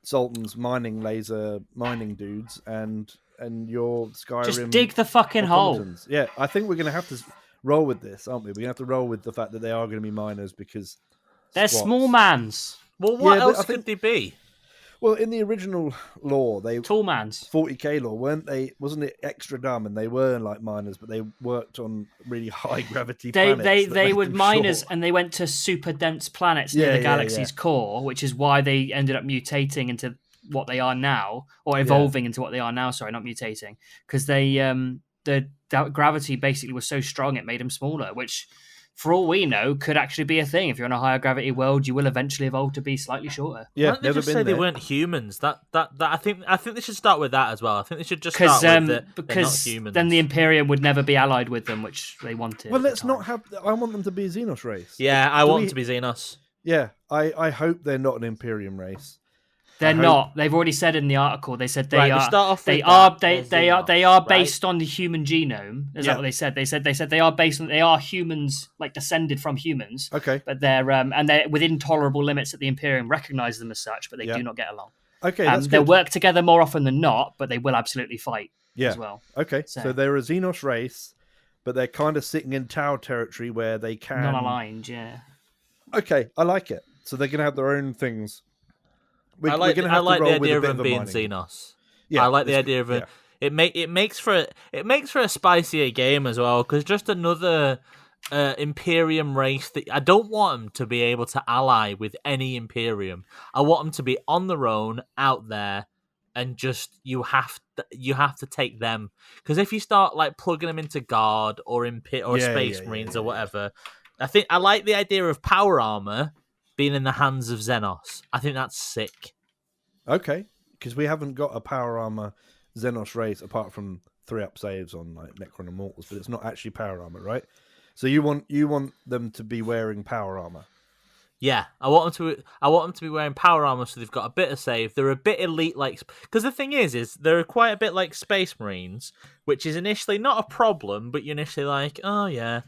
Speaker 3: Sultan's mining laser mining dudes and your Skyrim.
Speaker 1: Just dig the fucking hole.
Speaker 3: Yeah, I think we're going to have to roll with this, aren't we? We're going to have to roll with the fact that they are going to be miners because
Speaker 1: they're small mans.
Speaker 2: Well, what else could they be?
Speaker 3: Well, in the original lore, they
Speaker 1: tall mans.
Speaker 3: 40k lore, weren't they? Wasn't it extra dumb? And they were like miners, but they worked on really high gravity planets.
Speaker 1: They were miners, and they went to super dense planets near the galaxy's core, which is why they ended up mutating into what they are now, or evolving into what they are now. Sorry, not mutating, because they the gravity basically was so strong it made them smaller, which, for all we know, could actually be a thing. If you're in a higher gravity world, you will eventually evolve to be slightly shorter.
Speaker 3: Yeah,
Speaker 2: why don't they just say they weren't humans? That I think they should start with that as well. I think they should just start with because they're not humans.
Speaker 1: Then the Imperium would never be allied with them, which they wanted.
Speaker 3: Well, let's not have. I want them to be a Xenos race.
Speaker 2: Yeah, I want them to be Xenos.
Speaker 3: Yeah, I hope they're not an Imperium race.
Speaker 1: They're not. They've already said in the article. They said they are. They are based on the human genome. Is that what they said? They said they are based on. They are humans, like descended from humans.
Speaker 3: Okay.
Speaker 1: But they're within tolerable limits that the Imperium recognise them as such, but they do not get along.
Speaker 3: Okay, that's
Speaker 1: they'll
Speaker 3: good.
Speaker 1: work together more often than not, but they will absolutely fight as well.
Speaker 3: Okay, so they're a Xenos race, but they're kind of sitting in Tau territory where they can
Speaker 1: non-aligned. Yeah.
Speaker 3: Okay, I like it. So they're going to have their own things.
Speaker 2: I like the idea of them being Xenos. Yeah, I like the idea of it. Yeah. It makes for a spicier game as well, because just another Imperium race that I don't want them to be able to ally with any Imperium. I want them to be on their own out there, and just you have to take them, because if you start like plugging them into Guard or Space Marines or whatever, I like the idea of power armor being in the hands of Xenos. I think that's sick.
Speaker 3: Okay, because we haven't got a power armor Xenos race apart from 3-up saves on like Necron Immortals, but it's not actually power armor, right? So you want them to be wearing power armor.
Speaker 2: Yeah, I want them to be wearing power armor, so they've got a bit of save. They're a bit elite, like because the thing is they're quite a bit like Space Marines, which is initially not a problem, but you're initially like, oh yeah.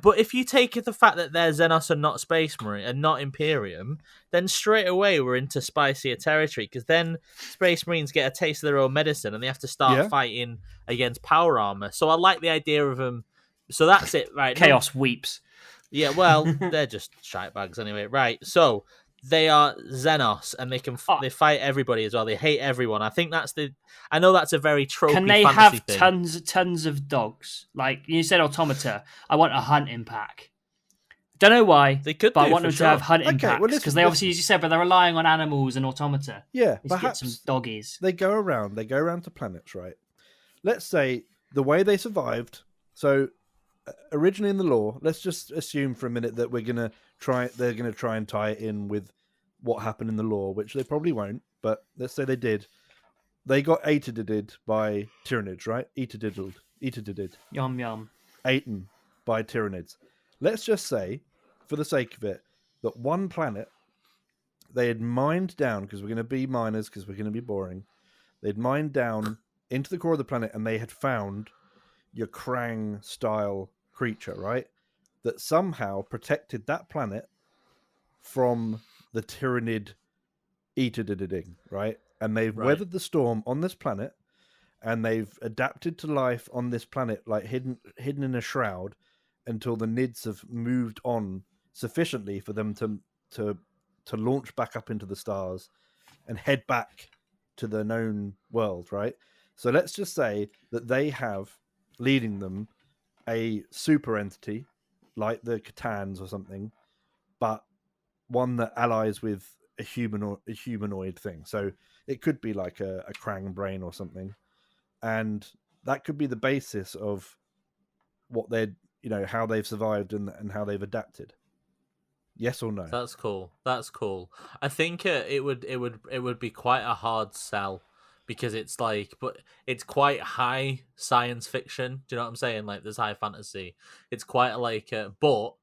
Speaker 2: But if you take the fact that they're Xenos and not Space Marine and not Imperium, then straight away we're into spicier territory. Because then Space Marines get a taste of their own medicine, and they have to start
Speaker 3: Yeah.
Speaker 2: fighting against power armor. So I like the idea of them. So that's it, right?
Speaker 1: Chaos weeps.
Speaker 2: Yeah, well, they're just shite bags anyway. Right, so they are Xenos, and they fight everybody as well. They hate everyone. I think that's the. I know that's a very tropey
Speaker 1: Can they
Speaker 2: fantasy
Speaker 1: have
Speaker 2: thing.
Speaker 1: tons of dogs? Like you said, automata. I want a hunting pack. Don't know why,
Speaker 2: They could,
Speaker 1: but I
Speaker 2: do,
Speaker 1: want
Speaker 2: for
Speaker 1: them
Speaker 2: sure.
Speaker 1: to have hunting
Speaker 3: Okay, well,
Speaker 1: packs
Speaker 3: listen,
Speaker 1: because they obviously, as you said, but they're relying on animals and automata.
Speaker 3: Yeah,
Speaker 1: Let's get
Speaker 3: perhaps
Speaker 1: some doggies.
Speaker 3: they go around to planets, right? Let's say the way they survived. So originally in the lore, let's just assume for a minute that they're gonna try and tie it in with what happened in the lore, which they probably won't, but let's say they did. They got aetidid by Tyranids, right? Aetidid.
Speaker 1: Yum yum.
Speaker 3: Eaten by Tyranids. Let's just say, for the sake of it, that one planet they had mined down, because we're going to be miners, because we're going to be boring. They'd mined down into the core of the planet, and they had found your Krang style creature, right? That somehow protected that planet from the Tyranid eaterdiding, right? And they've weathered the storm on this planet, and they've adapted to life on this planet, like hidden in a shroud, until the Nids have moved on sufficiently for them to launch back up into the stars and head back to the known world, right? So let's just say that they have leading them a super entity like the Catans or something, but one that allies with a humanoid thing. So it could be like a Krang brain or something, and that could be the basis of what they're, how they've survived and how they've adapted. Yes or no?
Speaker 2: That's cool. I think it would be quite a hard sell because it's like, but it's quite high science fiction. Do you know what I'm saying? Like there's high fantasy. It's quite like, but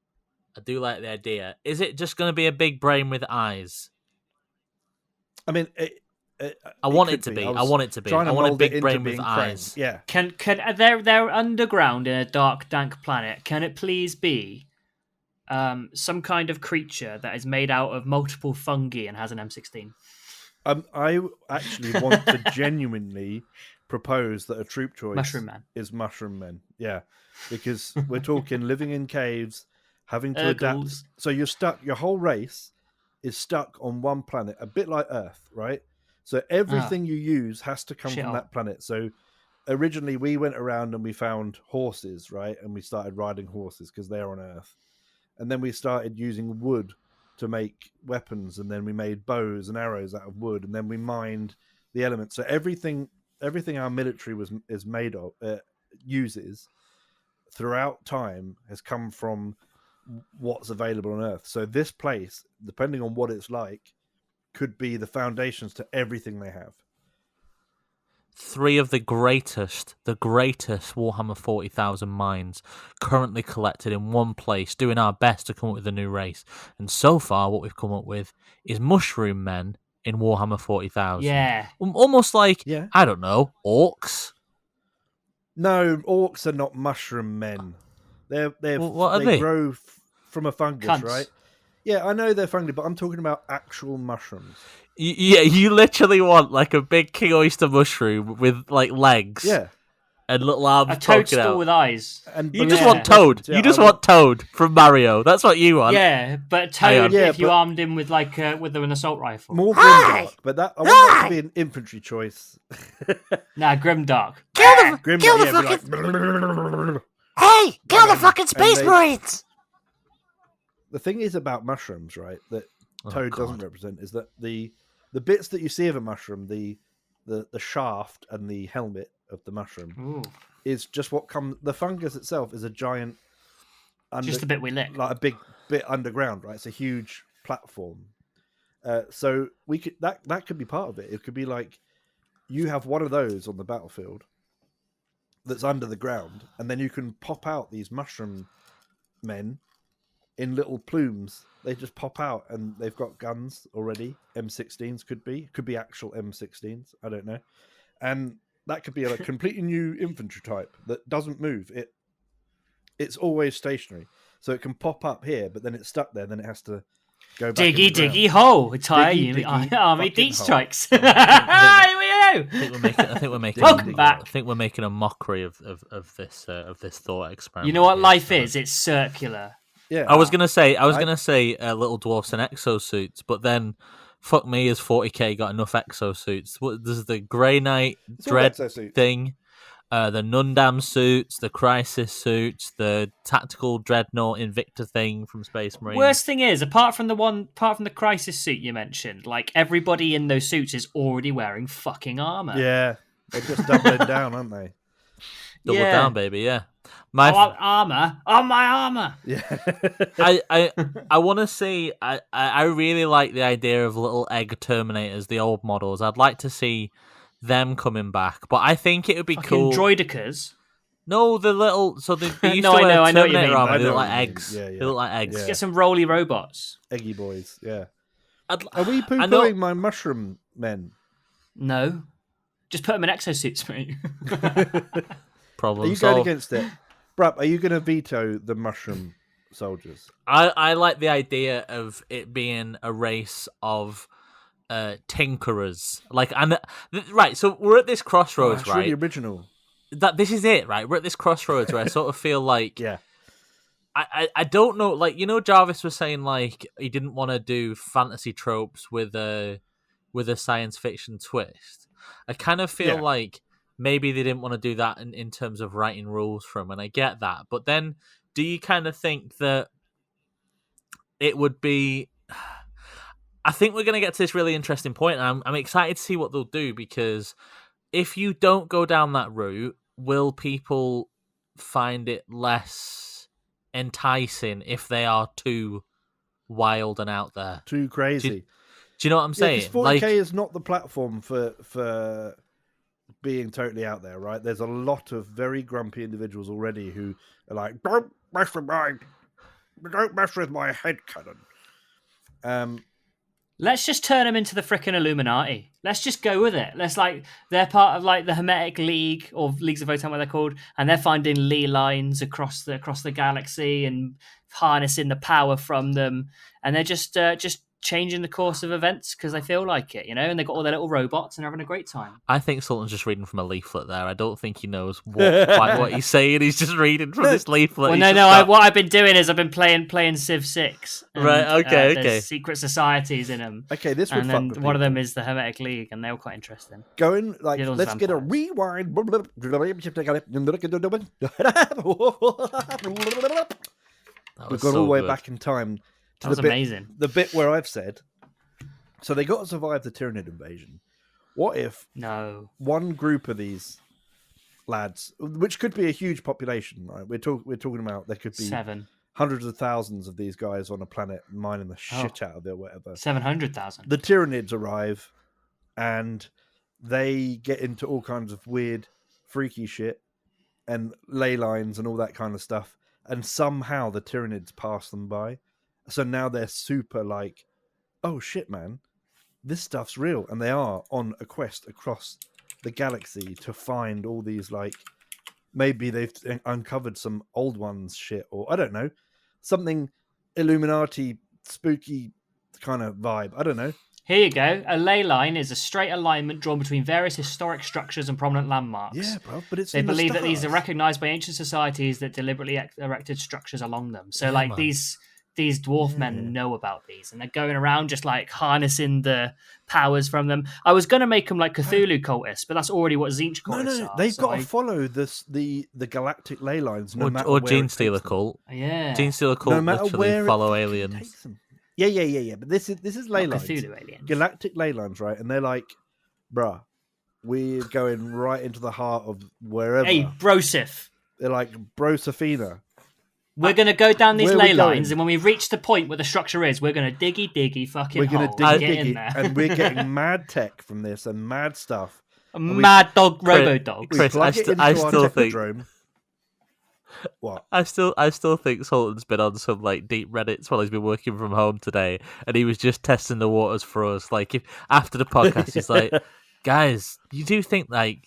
Speaker 2: I do like the idea. Is it just going to be a big brain with eyes?
Speaker 3: I mean,
Speaker 2: I want it to be. I want it to be. I want a big brain with eyes.
Speaker 3: Yeah.
Speaker 1: Can they're underground in a dark, dank planet? Can it please be some kind of creature that is made out of multiple fungi and has an M16?
Speaker 3: I actually want to genuinely propose that a troop choice is Mushroom Men. Yeah, because we're talking living in caves, having to adapt. So you're stuck. Your whole race is stuck on one planet, a bit like Earth, right? So everything you use has to come from that planet. So originally we went around and we found horses, right? And we started riding horses because they're on Earth. And then we started using wood to make weapons, and then we made bows and arrows out of wood, and then we mined the elements. So everything our military is made of uses throughout time has come from what's available on Earth. So this place, depending on what it's like, could be the foundations to everything they have.
Speaker 2: 3 of the greatest Warhammer 40,000 mines currently collected in one place, doing our best to come up with a new race. And so far, what we've come up with is Mushroom Men in Warhammer 40,000.
Speaker 1: Yeah.
Speaker 2: Almost like, I don't know, orcs?
Speaker 3: No, orcs are not Mushroom Men. They grow from a fungus,
Speaker 1: Cunts.
Speaker 3: Right? Yeah, I know they're fungi, but I'm talking about actual mushrooms.
Speaker 2: Yeah, you literally want like a big king oyster mushroom with like legs.
Speaker 3: Yeah.
Speaker 2: And little arms
Speaker 1: a
Speaker 2: poking out.
Speaker 1: toadstool with eyes.
Speaker 3: And
Speaker 2: you just want Toad.
Speaker 3: Yeah,
Speaker 2: you just want Toad from Mario. That's what you want.
Speaker 1: Yeah, but Toad if you armed him with like with an assault rifle.
Speaker 3: More grimdark, but I want that to be an infantry choice.
Speaker 1: Nah, grimdark.
Speaker 4: Kill the fucking... Hey, kill the fucking Space Marines!
Speaker 3: The thing is about mushrooms, right, that Toad doesn't represent, is that the bits that you see of a mushroom, the shaft and the helmet of the mushroom is just what comes. The fungus itself is a giant,
Speaker 1: just the bit we lick,
Speaker 3: like a big bit underground, right? It's a huge platform. So we could that could be part of it. It could be like you have one of those on the battlefield that's under the ground, and then you can pop out these mushroom men in little plumes. They just pop out, and they've got guns already. M16s could be actual M16s. I don't know, and that could be a completely new infantry type that doesn't move. It's always stationary, so it can pop up here, but then it's stuck there. Then it has to go back.
Speaker 1: Diggy hole. Entire
Speaker 3: Diggy,
Speaker 1: army
Speaker 3: fucking
Speaker 1: deep
Speaker 3: hole.
Speaker 1: strikes. Here we go.
Speaker 2: I think we're making.
Speaker 1: Welcome back.
Speaker 2: I think we're making a mockery of this thought experiment.
Speaker 1: You know what
Speaker 2: here,
Speaker 1: life
Speaker 2: so.
Speaker 1: is? It's circular.
Speaker 3: Yeah,
Speaker 2: I was gonna say little dwarfs and exosuits, but then fuck me, has 40k got enough exosuits? There's the Grey Knight
Speaker 3: It's all
Speaker 2: Dread
Speaker 3: exosuits.
Speaker 2: thing, the Nundam suits, the Crisis suits, the Tactical Dreadnought Invicta thing from Space Marine.
Speaker 1: Worst thing is, apart from the crisis suit you mentioned, like everybody in those suits is already wearing fucking armor.
Speaker 3: Yeah, they're just doubling down, aren't they?
Speaker 2: Double
Speaker 1: Yeah.
Speaker 2: down, baby. Yeah.
Speaker 1: I want armor on my armor.
Speaker 3: Yeah.
Speaker 2: I want to see. I really like the idea of little egg Terminators, the old models. I'd like to see them coming back, but I think it would be
Speaker 1: Fucking
Speaker 2: cool.
Speaker 1: droidicas.
Speaker 2: No, the little. So they used
Speaker 1: No,
Speaker 2: to
Speaker 1: I
Speaker 2: wear
Speaker 1: know what you
Speaker 2: Terminator
Speaker 1: mean.
Speaker 2: armor.
Speaker 3: I
Speaker 2: They
Speaker 3: know
Speaker 2: look
Speaker 3: what
Speaker 2: like
Speaker 3: you mean.
Speaker 2: eggs.
Speaker 3: Yeah,
Speaker 2: They
Speaker 3: yeah.
Speaker 2: look like eggs.
Speaker 3: Yeah.
Speaker 1: Get some roly robots.
Speaker 3: Eggy boys. Yeah.
Speaker 2: I'd-
Speaker 3: Are we
Speaker 2: I know-
Speaker 3: poo-pooing my mushroom men?
Speaker 1: No, just put them in exosuits, mate.
Speaker 2: Problem
Speaker 3: Are you
Speaker 2: solved.
Speaker 3: going against it? Bruh, are you going to veto the mushroom soldiers?
Speaker 2: I like the idea of it being a race of tinkerers. Like, right. So we're at this crossroads,
Speaker 3: It's
Speaker 2: right?
Speaker 3: really original.
Speaker 2: This is it, right? We're at this crossroads where I sort of feel like
Speaker 3: Yeah.
Speaker 2: I don't know, like, Jarvis was saying like he didn't want to do fantasy tropes with a science fiction twist. I kind of feel
Speaker 3: Yeah.
Speaker 2: like maybe they didn't want to do that in terms of writing rules for him, and I get that. But then, do you kind of think that it would be? I think we're going to get to this really interesting point, and I'm excited to see what they'll do, because if you don't go down that route, will people find it less enticing if they are too wild and out there?
Speaker 3: Too crazy.
Speaker 2: Do you know what I'm saying?
Speaker 3: 'Cause 40k is not the platform for being totally out there, right? There's a lot of very grumpy individuals already who are like, don't mess with my head cannon.
Speaker 1: Let's just turn them into the frickin' Illuminati. Let's just go with it. They're part of like the Hermetic League or Leagues of Votan, what they're called, and they're finding ley lines across the galaxy and harnessing the power from them, and they're just changing the course of events because they feel like it, and they've got all their little robots and they're having a great time.
Speaker 2: I think Sultan's just reading from a leaflet there. I don't think he knows quite what he's saying. He's just reading from this leaflet.
Speaker 1: Well, what I've been doing is I've been playing Civ 6. And,
Speaker 2: Right, okay.
Speaker 1: There's secret societies in them.
Speaker 3: Okay, this would
Speaker 1: And
Speaker 3: fuck
Speaker 1: then
Speaker 3: with
Speaker 1: one of
Speaker 3: people.
Speaker 1: them is the Hermetic League, and they're all quite interesting.
Speaker 3: Going like,
Speaker 1: Diddles
Speaker 3: let's get a
Speaker 1: vampires.
Speaker 3: rewind.
Speaker 2: That
Speaker 3: We've
Speaker 2: was
Speaker 3: gone
Speaker 2: so
Speaker 3: all the way
Speaker 2: good.
Speaker 3: back in time to
Speaker 1: That was
Speaker 3: the bit,
Speaker 1: amazing.
Speaker 3: the bit where I've said, so they got to survive the Tyranid invasion. What if
Speaker 1: No.
Speaker 3: one group of these lads, which could be a huge population, right? We're talking about there could be
Speaker 1: 7.
Speaker 3: hundreds of thousands of these guys on a planet mining the
Speaker 1: Oh.
Speaker 3: shit out of it, or whatever.
Speaker 1: 700,000.
Speaker 3: The Tyranids arrive, and they get into all kinds of weird, freaky shit, and ley lines and all that kind of stuff. And somehow the Tyranids pass them by. So now they're super like, oh shit, man, this stuff's real. And they are on a quest across the galaxy to find all these, like, maybe they've uncovered some old ones shit, or I don't know, something Illuminati spooky kind of vibe. I don't know.
Speaker 1: Here you go. A ley line is a straight alignment drawn between various historic structures and prominent landmarks.
Speaker 3: Yeah, bro, but it's
Speaker 1: They
Speaker 3: in the
Speaker 1: believe that these are
Speaker 3: stars.
Speaker 1: recognized by ancient societies that deliberately erected structures along them. So, like,
Speaker 2: man.
Speaker 1: these dwarf men know about these, and they're going around just like harnessing the powers from them. I was going to make them like Cthulhu cultists, but that's already what Tzeentch cultists
Speaker 3: No,
Speaker 1: are.
Speaker 3: they've
Speaker 1: so
Speaker 3: got to follow the galactic ley lines, no matter
Speaker 2: or
Speaker 3: where
Speaker 2: Gene
Speaker 3: it
Speaker 2: Stealer
Speaker 3: takes them.
Speaker 2: cult.
Speaker 1: Yeah.
Speaker 2: Gene Stealer cult
Speaker 3: No matter
Speaker 2: literally
Speaker 3: where
Speaker 2: follow
Speaker 3: it
Speaker 2: aliens.
Speaker 3: takes them. Yeah. But this is ley
Speaker 1: Not
Speaker 3: lines,
Speaker 1: Cthulhu aliens.
Speaker 3: galactic ley lines, right? And they're like, bruh, we're going right into the heart of wherever.
Speaker 1: Hey, Brosif.
Speaker 3: They're like, bro, Safina.
Speaker 1: We're going to go down these
Speaker 3: Where are we
Speaker 1: ley lines,
Speaker 3: going?
Speaker 1: and when we reach the point where the structure is, we're going to diggy fucking
Speaker 3: We're going
Speaker 1: hole
Speaker 3: to
Speaker 1: and
Speaker 3: dig
Speaker 1: get in
Speaker 3: it,
Speaker 1: there.
Speaker 3: and we're getting mad tech from this and mad stuff.
Speaker 1: Mad dog,
Speaker 2: Chris-
Speaker 1: robo dogs.
Speaker 3: We
Speaker 2: Chris,
Speaker 3: plug it into
Speaker 2: I
Speaker 3: our
Speaker 2: still think-
Speaker 3: technodrome. What?
Speaker 2: I still think Sultan's been on some like deep Reddits while he's been working from home today, and he was just testing the waters for us. Like, if after the podcast, he's like, "Guys, you do think like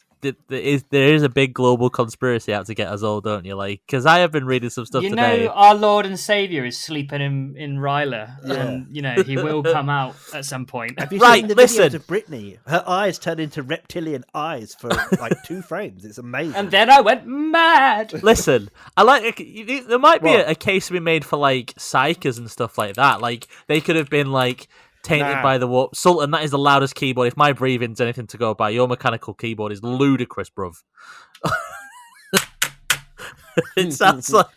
Speaker 2: there is a big global conspiracy out to get us all, don't you?" Like, because I have been reading some stuff
Speaker 1: You
Speaker 2: today.
Speaker 1: know, our Lord and Savior is sleeping in Ryla,
Speaker 3: Yeah.
Speaker 1: and you know he will come out at some point.
Speaker 5: Have you
Speaker 2: Right,
Speaker 5: seen the
Speaker 2: listen.
Speaker 5: videos of Britney? Her eyes turn into reptilian eyes for like 2 frames. It's amazing.
Speaker 1: And then I went mad.
Speaker 2: Listen, I like. There might be
Speaker 3: What?
Speaker 2: a case to be made for like psychers and stuff like that. Like they could have been like tainted
Speaker 3: Nah.
Speaker 2: by the warp. Sultan, that is the loudest keyboard. If my breathing's anything to go by, your mechanical keyboard is ludicrous, bruv. It sounds like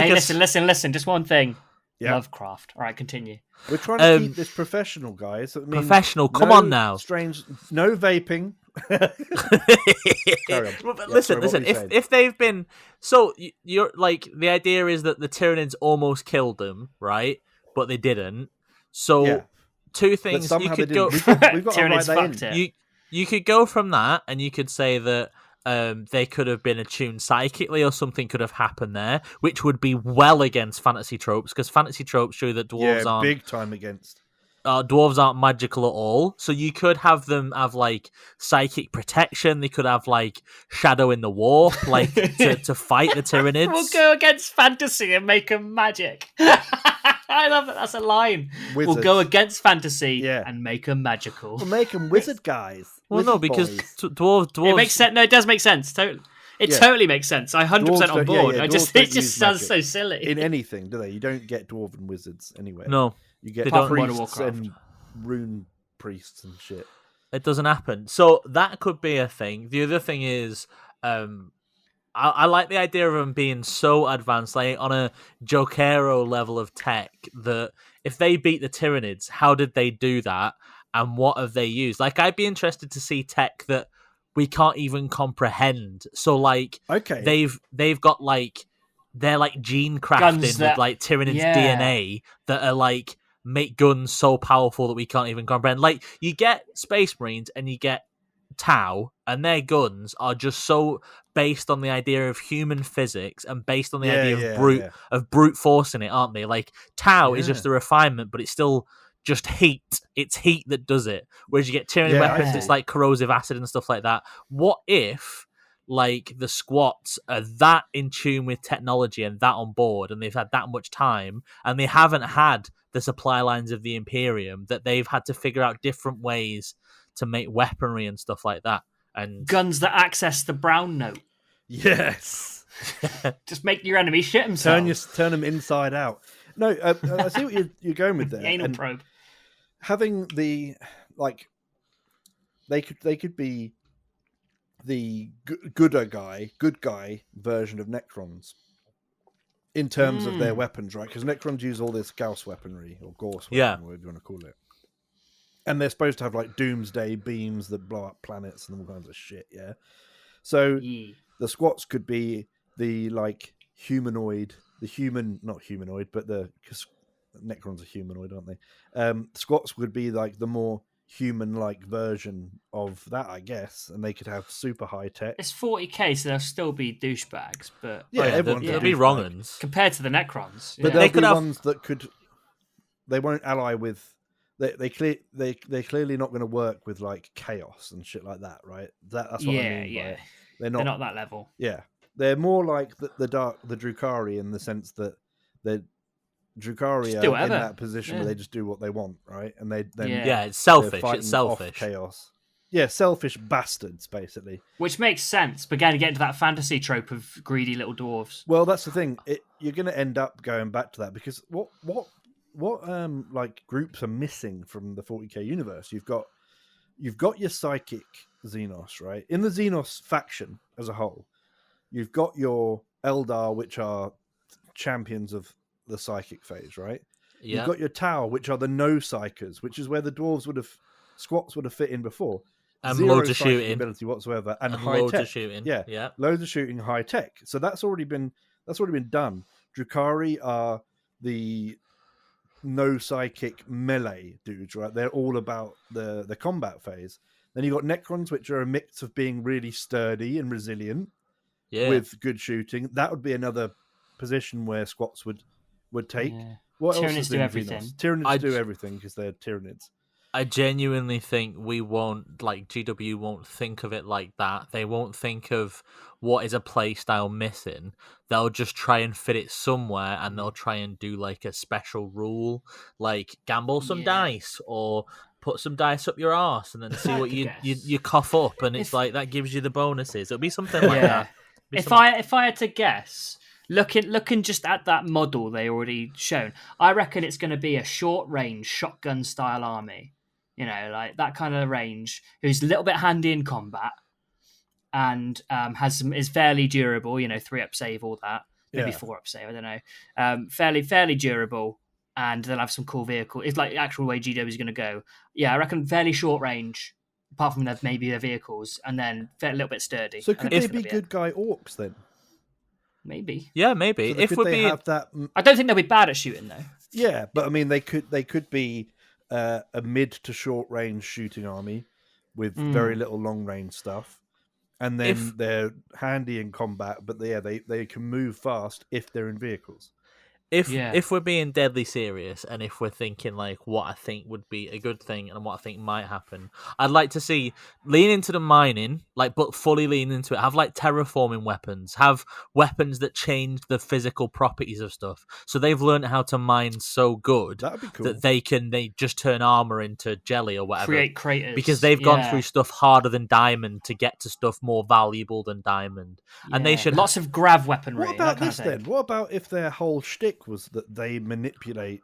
Speaker 1: Hey,
Speaker 2: a
Speaker 1: listen. Just one thing.
Speaker 3: Yeah.
Speaker 1: Lovecraft. All right, continue.
Speaker 3: We're trying to keep this professional, guys. I mean,
Speaker 2: professional. Come
Speaker 3: no
Speaker 2: on now.
Speaker 3: Strange. No vaping. Carry on.
Speaker 2: Well, but
Speaker 3: Yeah,
Speaker 2: listen,
Speaker 3: sorry, what were you
Speaker 2: if
Speaker 3: saying?
Speaker 2: if they've been so you're like the idea is that the Tyranids almost killed them, right? But they didn't. So
Speaker 3: Yeah.
Speaker 2: two
Speaker 3: But
Speaker 2: things you
Speaker 3: somehow they
Speaker 2: could go.
Speaker 3: didn't. We've got to write
Speaker 1: Tyranids
Speaker 3: that in.
Speaker 1: fucked it.
Speaker 2: You could go from that, and you could say that they could have been attuned psychically, or something could have happened there, which would be well against fantasy tropes, because fantasy tropes show that dwarves
Speaker 3: Yeah,
Speaker 2: aren't
Speaker 3: big time against.
Speaker 2: dwarves aren't magical at all. So you could have them have like psychic protection. They could have like shadow in the warp, like to fight the Tyranids.
Speaker 1: We'll go against fantasy and make them magic. I love that. That's a line. We'll
Speaker 3: Wizards.
Speaker 1: go against fantasy
Speaker 3: Yeah.
Speaker 1: and make them magical.
Speaker 5: We'll make them wizard guys.
Speaker 2: Well, no,
Speaker 5: Wizard
Speaker 2: because
Speaker 5: boys.
Speaker 2: dwarves.
Speaker 1: It makes sense. No, it does make sense. It
Speaker 3: Yeah.
Speaker 1: totally makes sense. I 100%
Speaker 3: Dwarves
Speaker 1: on
Speaker 3: don't-
Speaker 1: board.
Speaker 3: yeah,
Speaker 1: I just
Speaker 3: dwarves don't
Speaker 1: it just
Speaker 3: use
Speaker 1: sounds
Speaker 3: magic
Speaker 1: so silly.
Speaker 3: in anything, do they? You don't get dwarven wizards anywhere.
Speaker 2: No,
Speaker 3: You get
Speaker 2: They don't-
Speaker 1: World of
Speaker 3: priests
Speaker 1: Warcraft.
Speaker 3: and rune priests and shit.
Speaker 2: it doesn't happen. So that could be a thing. The other thing is, I like the idea of them being so advanced, like on a Jokero level of tech, that if they beat the Tyranids, how did they do that, and what have they used? Like, I'd be interested to see tech that we can't even comprehend. So, like,
Speaker 3: Okay.
Speaker 2: they've got like they're like gene crafting
Speaker 1: Guns
Speaker 2: with
Speaker 1: that-
Speaker 2: like Tyranids
Speaker 1: yeah.
Speaker 2: DNA that are like make guns so powerful that we can't even comprehend. Like, you get Space Marines and you get Tau, and their guns are just so based on the idea of human physics and based on the idea of brute force in it, aren't they? Like, Tau is
Speaker 3: Yeah.
Speaker 2: just a refinement, but it's still just heat. It's heat that does it. Whereas you get Tyranid
Speaker 3: Yeah,
Speaker 2: weapons,
Speaker 1: I
Speaker 2: it's
Speaker 1: see.
Speaker 2: like corrosive acid and stuff like that. What if, like, the squats are that in tune with technology and that on board, and they've had that much time, and they haven't had the supply lines of the Imperium, that they've had to figure out different ways to make weaponry and stuff like that. And
Speaker 1: Guns that access the brown note.
Speaker 3: Yes.
Speaker 1: Just make your enemy shit himself.
Speaker 3: Turn them inside out. No, I see what you're going with there.
Speaker 1: The anal
Speaker 3: And
Speaker 1: probe.
Speaker 3: having the like, they could be the good guy version of Necrons in terms of their weapons, right? Because Necrons use all this Gauss weaponry or Gauss weaponry,
Speaker 2: Yeah.
Speaker 3: whatever you want to call it. And they're supposed to have like doomsday beams that blow up planets and all kinds of shit, yeah? So
Speaker 1: Yeah.
Speaker 3: the squats could be the like humanoid, not humanoid, but because Necrons are humanoid, aren't they? Squats would be like the more human-like version of that, I guess, and they could have super high tech.
Speaker 1: It's 40k, so there'll still be douchebags, but
Speaker 3: Yeah, everyone's
Speaker 2: there'll
Speaker 3: a
Speaker 2: be
Speaker 3: douchebag.
Speaker 2: wrong uns.
Speaker 1: compared to the Necrons,
Speaker 3: But
Speaker 1: yeah.
Speaker 3: there'll
Speaker 2: could
Speaker 3: be
Speaker 2: have-
Speaker 3: ones that could. They won't ally with. They're clearly not going to work with like chaos and shit like that, right? That's what I
Speaker 1: yeah,
Speaker 3: mean.
Speaker 1: yeah.
Speaker 3: By it. They're
Speaker 1: They're
Speaker 3: not.
Speaker 1: not that level.
Speaker 3: Yeah, they're more like the Drukhari in the sense that the Drukhari
Speaker 1: Just
Speaker 3: are
Speaker 1: do
Speaker 3: in
Speaker 1: whatever.
Speaker 3: that position
Speaker 1: Yeah.
Speaker 3: where they just do what they want, right? And they then
Speaker 1: Yeah.
Speaker 2: Yeah, it's
Speaker 3: they're
Speaker 2: selfish.
Speaker 3: fighting
Speaker 2: It's
Speaker 3: off
Speaker 2: selfish.
Speaker 3: chaos. Yeah, selfish bastards, basically.
Speaker 1: Which makes sense, but again, get into that fantasy trope of greedy little dwarves.
Speaker 3: Well, that's the thing. You're going to end up going back to that because what like groups are missing from the 40k universe? You've got your psychic Xenos, right? In the Xenos faction as a whole, you've got your Eldar, which are champions of the psychic phase, right?
Speaker 2: Yeah.
Speaker 3: You've got your Tau, which are the no psychers, which is where the dwarves squats would have fit in before.
Speaker 2: And
Speaker 3: Zero
Speaker 2: loads of
Speaker 3: psychic
Speaker 2: shooting.
Speaker 3: ability whatsoever, and
Speaker 2: And
Speaker 3: high
Speaker 2: loads
Speaker 3: tech.
Speaker 2: of shooting.
Speaker 3: Yeah.
Speaker 2: Yeah.
Speaker 3: Loads of shooting, high tech. So that's already been done. Drukhari are the no psychic melee dudes, right? They're all about the combat phase. Then you've got Necrons, which are a mix of being really sturdy and resilient,
Speaker 2: Yeah.
Speaker 3: with good shooting. That would be another position where squats would take.
Speaker 1: Yeah.
Speaker 3: What else
Speaker 1: Tyranids
Speaker 3: is
Speaker 1: do
Speaker 3: in
Speaker 1: everything.
Speaker 3: Xenos? Tyranids
Speaker 2: I
Speaker 3: do
Speaker 2: j-
Speaker 3: everything because they're Tyranids.
Speaker 2: I genuinely think we won't, like, GW won't think of it like that. They won't think of what is a play style missing. They'll just try and fit it somewhere, and they'll try and do like a special rule, like gamble some
Speaker 1: Yeah.
Speaker 2: dice or put some dice up your arse and then see
Speaker 1: I
Speaker 2: what
Speaker 1: could
Speaker 2: you
Speaker 1: guess.
Speaker 2: cough up, and it's
Speaker 1: If-
Speaker 2: like that gives you the bonuses. It'll be something like
Speaker 1: Yeah.
Speaker 2: that. Be
Speaker 1: If
Speaker 2: some-
Speaker 1: I had to guess, looking just at that model they already shown, I reckon it's going to be a short range shotgun style army. You know, like that kind of range, who's a little bit handy in combat, and is fairly durable. You know, 3-up save, all that, maybe
Speaker 3: Yeah.
Speaker 1: 4-up save. I don't know. Fairly durable, and they'll have some cool vehicle. It's like the actual way GW is going to go. Yeah, I reckon fairly short range. Apart from maybe their vehicles, and then a little bit sturdy.
Speaker 3: So
Speaker 1: I
Speaker 3: could
Speaker 1: think
Speaker 3: they
Speaker 1: that's
Speaker 3: be
Speaker 1: gonna
Speaker 3: good guy orcs then?
Speaker 1: Maybe.
Speaker 2: yeah, maybe.
Speaker 3: So
Speaker 2: If
Speaker 3: could
Speaker 2: we're
Speaker 3: they
Speaker 2: being
Speaker 3: have that?
Speaker 1: I don't think they'll be bad at shooting though.
Speaker 3: Yeah, but I mean, they could be a mid to short range shooting army with very little long range stuff, and then
Speaker 2: If-
Speaker 3: they're handy in combat. But they can move fast if they're in vehicles.
Speaker 1: Yeah.
Speaker 2: If we're being deadly serious, and if we're thinking like what I think would be a good thing and what I think might happen, I'd like to see lean into the mining, like, but fully lean into it. Have like terraforming weapons. Have weapons that change the physical properties of stuff. So they've learned how to mine so good
Speaker 3: That'd be cool.
Speaker 2: that they just turn armor into jelly or whatever.
Speaker 1: Create craters.
Speaker 2: Because they've gone
Speaker 1: Yeah.
Speaker 2: through stuff harder than diamond to get to stuff more valuable than diamond. And they
Speaker 1: Yeah.
Speaker 2: should
Speaker 1: lots of grav weaponry.
Speaker 3: What about
Speaker 1: that kind
Speaker 3: this
Speaker 1: of thing.
Speaker 3: then? What about if their whole shtick was that they manipulate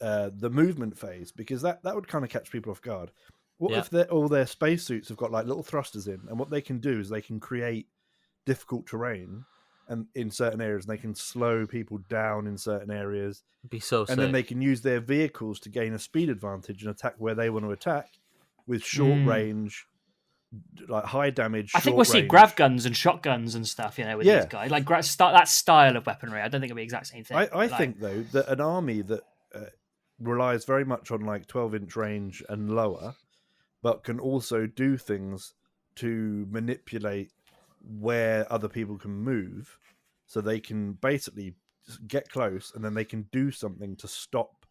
Speaker 3: the movement phase? Because that would kind of catch people off guard. What
Speaker 2: Yeah.
Speaker 3: if all their spacesuits have got like little thrusters in, and what they can do is they can create difficult terrain and in certain areas, and they can slow people down in certain areas,
Speaker 2: It'd be so sick.
Speaker 3: and then they can use their vehicles to gain a speed advantage and attack where they want to attack with short range, like high damage.
Speaker 1: I think
Speaker 3: short
Speaker 1: we'll see
Speaker 3: range.
Speaker 1: grav guns and shotguns and stuff. You know, with
Speaker 3: Yeah.
Speaker 1: these guys, like that style of weaponry. I don't think it'll be the exact same thing.
Speaker 3: I
Speaker 1: Like,
Speaker 3: think though that an army that relies very much on like 12-inch range and lower, but can also do things to manipulate where other people can move, so they can basically just get close and then they can do something to stop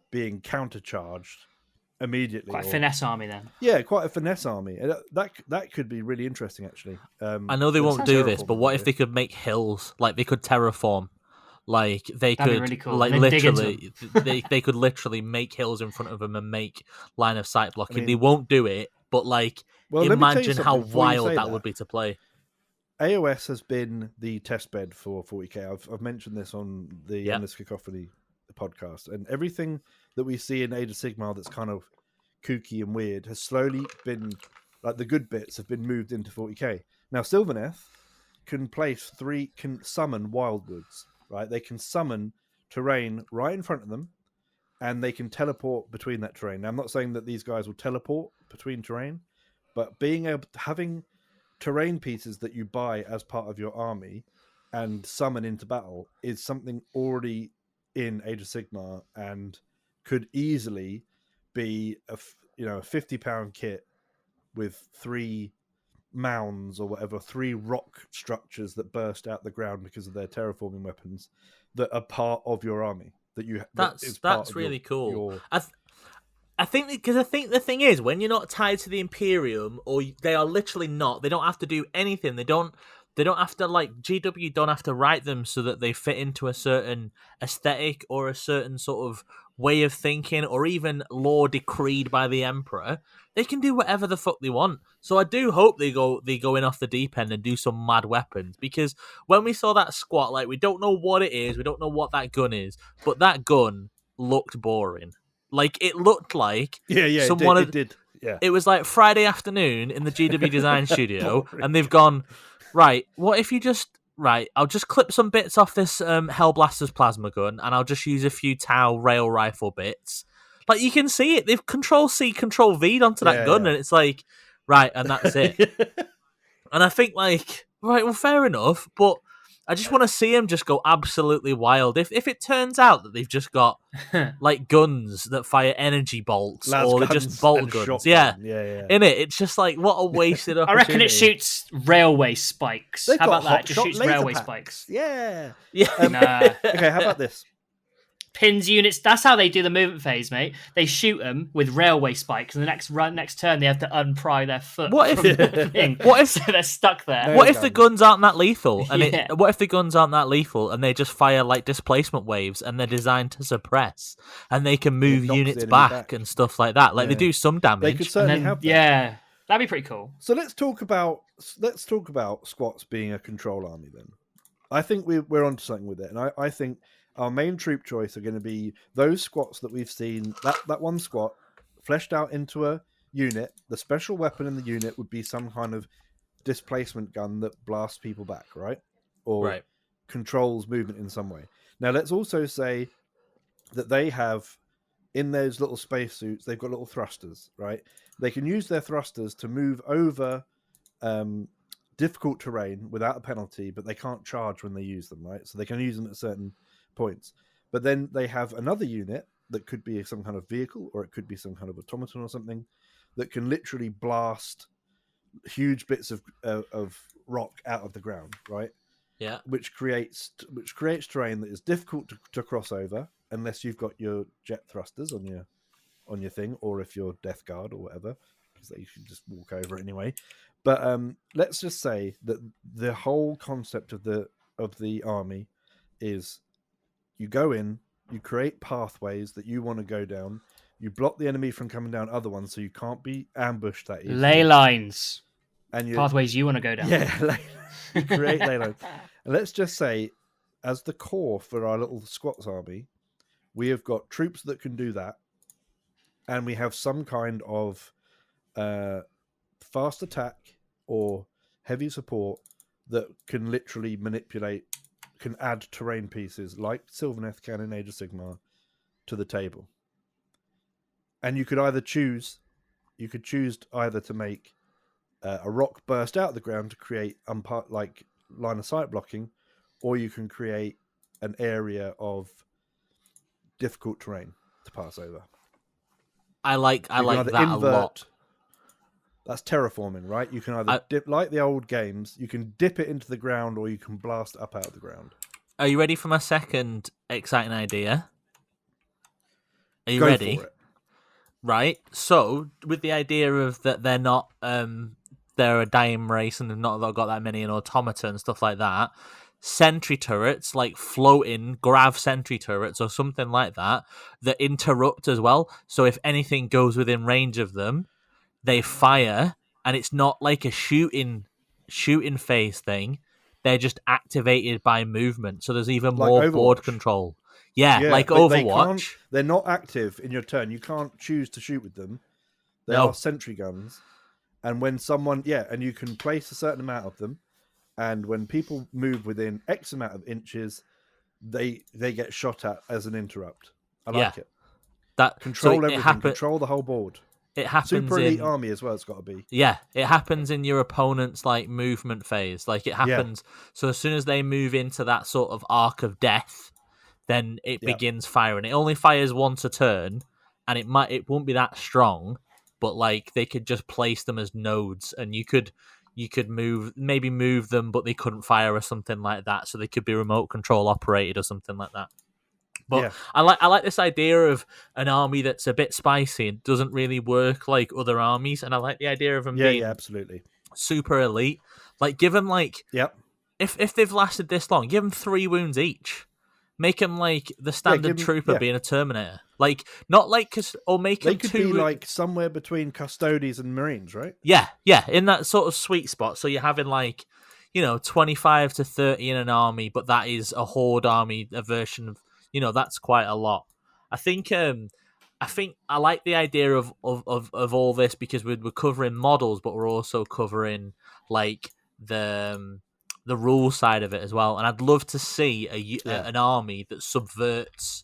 Speaker 3: being countercharged immediately.
Speaker 1: quite a
Speaker 3: or-
Speaker 1: finesse army then.
Speaker 3: Yeah, quite a finesse army. And that could be really interesting actually.
Speaker 2: I know they
Speaker 3: the
Speaker 2: won't do this,
Speaker 3: terraforming
Speaker 2: but what if
Speaker 3: bit.
Speaker 2: they could make hills? Like they could terraform. Like they
Speaker 1: That'd be
Speaker 2: could,
Speaker 1: really cool.
Speaker 2: like
Speaker 1: And then dig into
Speaker 2: literally, they could literally make hills in front of them and make line of sight blocking.
Speaker 3: mean-
Speaker 2: they won't do it, but like
Speaker 3: Well, let me tell you
Speaker 2: imagine how
Speaker 3: something before you
Speaker 2: wild
Speaker 3: say
Speaker 2: that
Speaker 3: that.
Speaker 2: would be to play.
Speaker 3: AOS has been the test bed for 40k. I've mentioned this on the
Speaker 2: Yeah.
Speaker 3: Endless Cacophony podcast, and everything that we see in Age of Sigmar that's kind of kooky and weird has slowly been, like the good bits have been moved into 40k. Now Sylvaneth can summon wildwoods, right? They can summon terrain right in front of them, and they can teleport between that terrain. Now I'm not saying that these guys will teleport between terrain, but being able to having terrain pieces that you buy as part of your army and summon into battle is something already in Age of Sigmar and could easily be a £50 kit with 3 mounds or whatever, 3 rock structures that burst out the ground because of their terraforming weapons that are part of your army. That is
Speaker 2: That's
Speaker 3: part of
Speaker 2: really cool.
Speaker 3: your-
Speaker 2: I think the thing is when you're not tied to the Imperium, or they are literally not. They don't have to do anything. They don't have to, like, GW don't have to write them so that they fit into a certain aesthetic or a certain sort of way of thinking, or even law decreed by the Emperor. They can do whatever the fuck they want. So I do hope they go in off the deep end and do some mad weapons, because when we saw that squat, like, we don't know what it is, we don't know what that gun is, but that gun looked boring. Like, it looked like
Speaker 3: yeah,
Speaker 2: someone
Speaker 3: it did. Yeah.
Speaker 2: it was like Friday afternoon in the GW design studio, and they've gone, right, what if you just, right, I'll just clip some bits off this Hellblaster's plasma gun, and I'll just use a few Tau rail rifle bits. Like, you can see it. They've Control-C, Control-V'd onto that gun, and it's like, right, and that's it. And I think, like, right, well, fair enough, but I just want to see them just go absolutely wild. If it turns out that they've just got like guns that fire energy bolts,
Speaker 3: Las
Speaker 2: or they're
Speaker 3: guns
Speaker 2: just bolt
Speaker 3: and
Speaker 2: guns,
Speaker 3: shotgun. Yeah.
Speaker 2: in it, it's just like what a wasted
Speaker 1: I
Speaker 2: opportunity.
Speaker 1: reckon it shoots railway spikes.
Speaker 3: They've
Speaker 1: How
Speaker 3: got
Speaker 1: about that?
Speaker 3: hot
Speaker 1: It just
Speaker 3: shot
Speaker 1: shoots
Speaker 3: laser
Speaker 1: railway
Speaker 3: packs.
Speaker 1: spikes.
Speaker 3: Yeah.
Speaker 2: Yeah.
Speaker 1: Nah.
Speaker 3: Okay, how about this?
Speaker 1: Pins units. That's how they do the movement phase, mate. They shoot them with railway spikes, and the next turn they have to unpry their foot.
Speaker 2: What if-
Speaker 1: from the thing.
Speaker 2: what if-
Speaker 1: so they're stuck there?
Speaker 3: No.
Speaker 2: What if the guns aren't that lethal? And
Speaker 1: Yeah.
Speaker 2: what if the guns aren't that lethal and they just fire like displacement waves and they're designed to suppress and they can move
Speaker 3: knocks the
Speaker 2: units
Speaker 3: enemy
Speaker 2: back
Speaker 3: back.
Speaker 2: and stuff like that? Like they
Speaker 3: Yeah.
Speaker 2: do some damage.
Speaker 3: They could
Speaker 1: And
Speaker 3: certainly
Speaker 1: then,
Speaker 3: have that.
Speaker 1: yeah, that'd be pretty cool.
Speaker 3: So let's talk about squats being a control army then. I think we're onto something with it, and I think our main troop choice are going to be those squats that we've seen. That one squat fleshed out into a unit. The special weapon in the unit would be some kind of displacement gun that blasts people back, right? Or
Speaker 2: Right.
Speaker 3: controls movement in some way. Now let's also say that they have in those little spacesuits, they've got little thrusters, right? They can use their thrusters to move over difficult terrain without a penalty, but they can't charge when they use them, right? So they can use them at certain points. But then they have another unit that could be some kind of vehicle, or it could be some kind of automaton or something that can literally blast huge bits of rock out of the ground, right?
Speaker 2: Yeah.
Speaker 3: Which creates terrain that is difficult to cross over unless you've got your jet thrusters on your thing, or if you're Death Guard or whatever, because you can just walk over it anyway. But let's just say that the whole concept of the army is you go in, you create pathways that you want to go down, you block the enemy from coming down other ones, so you can't be ambushed that easily.
Speaker 1: Ley lines,
Speaker 3: and you
Speaker 1: pathways you want to go down.
Speaker 3: yeah, you create ley lines. And let's just say, as the core for our little squats army, we have got troops that can do that, and we have some kind of fast attack or heavy support that can literally can add terrain pieces like Sylvaneth can in Age of Sigmar to the table. And you could choose either to make a rock burst out of the ground to create like line of sight blocking, or you can create an area of difficult terrain to pass over.
Speaker 2: I like that a lot.
Speaker 3: That's terraforming, right? You can either dip, like the old games, you can dip it into the ground, or you can blast up out of the ground.
Speaker 2: Are you ready for my second exciting idea? Are you
Speaker 3: Go
Speaker 2: ready?
Speaker 3: for it.
Speaker 2: Right. So, with the idea of that they're not, they're a dying race and they've not got that many in automata and stuff like that. Sentry turrets, like floating grav sentry turrets or something like that interrupt as well. So if anything goes within range of them, they fire, and it's not like a shooting phase thing. They're just activated by movement, so there's even
Speaker 3: Like
Speaker 2: more
Speaker 3: Overwatch.
Speaker 2: board control. Yeah, like
Speaker 3: but
Speaker 2: Overwatch.
Speaker 3: they're not active in your turn. You can't choose to shoot with them. They
Speaker 2: No.
Speaker 3: are sentry guns, and when someone and you can place a certain amount of them, and when people move within X amount of inches, they get shot at as an interrupt. I like it.
Speaker 2: That
Speaker 3: Control
Speaker 2: so
Speaker 3: everything. Control the whole board.
Speaker 2: It happens
Speaker 3: Super elite
Speaker 2: in
Speaker 3: army as well. It's got to be.
Speaker 2: Yeah, it happens in your opponent's like movement phase. Like it happens. So as soon as they move into that sort of arc of death, then it begins firing. It only fires once a turn, and it won't be that strong. But like they could just place them as nodes, and you could move them, but they couldn't fire or something like that. So they could be remote control operated or something like that. But I like this idea of an army that's a bit spicy and doesn't really work like other armies, and I like the idea of them being
Speaker 3: absolutely
Speaker 2: super elite. Like give them if they've lasted this long, give them 3 wounds each. Make them like the standard trooper being a Terminator. Like not like or make
Speaker 3: They
Speaker 2: them
Speaker 3: could
Speaker 2: 2
Speaker 3: be like somewhere between Custodes and Marines, right?
Speaker 2: Yeah, in that sort of sweet spot. So you're having 25 to 30 in an army, but that is a horde army, a version of that's quite a lot. I think I like the idea of all this because we're covering models, but we're also covering like the rule side of it as well. And I'd love to see an army that subverts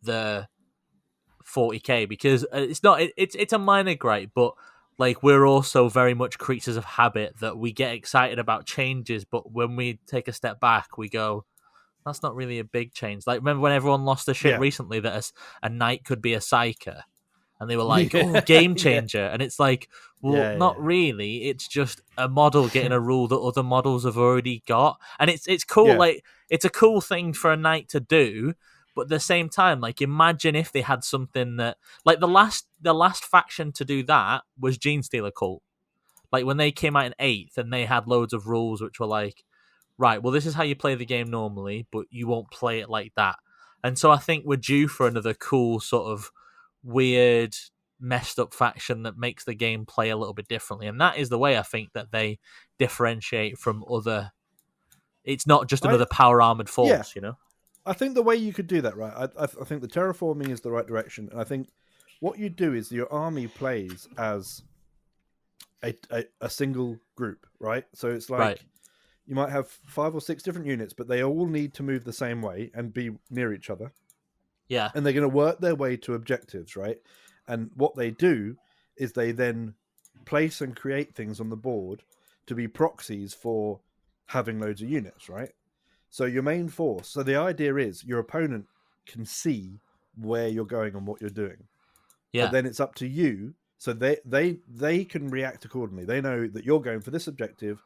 Speaker 2: the 40k because it's a minor gripe, but like we're also very much creatures of habit that we get excited about changes, but when we take a step back, we go, that's not really a big change. Like, remember when everyone lost their shit
Speaker 3: Yeah.
Speaker 2: recently that a knight could be a psyker? And they were like,
Speaker 3: Yeah.
Speaker 2: oh, game
Speaker 3: Yeah.
Speaker 2: changer. And it's like, well,
Speaker 3: Yeah,
Speaker 2: not
Speaker 3: yeah.
Speaker 2: really. It's just a model getting a rule that other models have already got. And it's cool.
Speaker 3: Yeah.
Speaker 2: Like, it's a cool thing for a knight to do. But at the same time, like, imagine if they had something that, like, the last faction to do that was Gene Stealer Cult. Like, when they came out in 8th and they had loads of rules which were like, right, well, this is how you play the game normally, but you won't play it like that. And so I think we're due for another cool sort of weird, messed up faction that makes the game play a little bit differently. And that is the way I think that they differentiate from other. It's not just another power armored force, you know?
Speaker 3: I think the way you could do that, right? I think the terraforming is the right direction. And I think what you do is your army plays as a single group, right? So it's like
Speaker 2: Right.
Speaker 3: you might have 5 or 6 different units, but they all need to move the same way and be near each other.
Speaker 2: Yeah.
Speaker 3: And they're going to work their way to objectives, right? And what they do is they then place and create things on the board to be proxies for having loads of units, right? So your main force. So the idea is your opponent can see where you're going and what you're doing.
Speaker 2: Yeah.
Speaker 3: But then it's up to you. So they can react accordingly. They know that you're going for this objective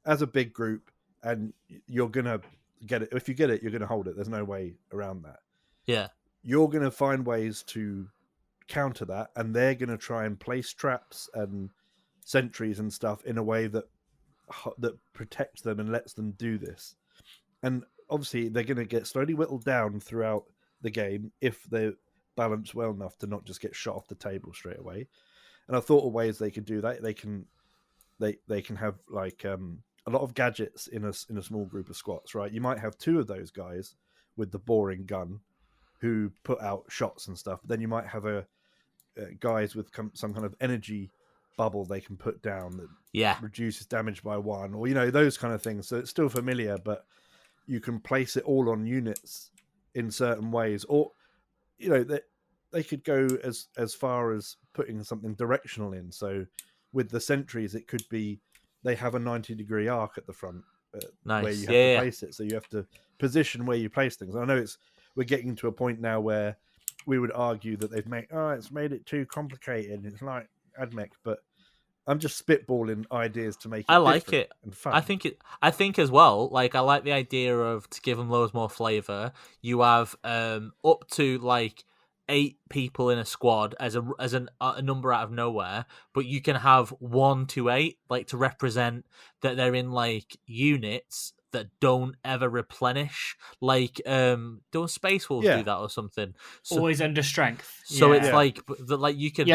Speaker 3: as a big group, and you're gonna get it. If you get it, you're gonna hold it. There's no way around that.
Speaker 2: Yeah.
Speaker 3: You're gonna find ways to counter that, and they're gonna try and place traps and sentries and stuff in a way that protects them and lets them do this. And obviously, they're gonna get slowly whittled down throughout the game if they're balanced well enough to not just get shot off the table straight away. And I thought of ways they could do that. They can have like a lot of gadgets in a small group of squats, right? You might have 2 of those guys with the boring gun who put out shots and stuff. But then you might have guys with some kind of energy bubble they can put down that reduces damage by 1, or those kind of things. So it's still familiar, but you can place it all on units in certain ways, or they could go as far as putting something directional in. So with the sentries, it could be they have a 90-degree arc at the front where you have to place it. So you have to position where you place things. I know we're getting to a point now where we would argue that it's made it too complicated. It's like AdMech, but I'm just spitballing ideas to make it.
Speaker 2: I like it.
Speaker 3: And fun.
Speaker 2: I think as well. Like, I like the idea of, to give them loads more flavor. You have up to like 8 people in a squad as a number out of nowhere, but you can have 1 to 8, like, to represent that they're in like units that don't ever replenish. Like, don't Space Wolves do that or something? So,
Speaker 1: always under strength.
Speaker 2: So it's like you can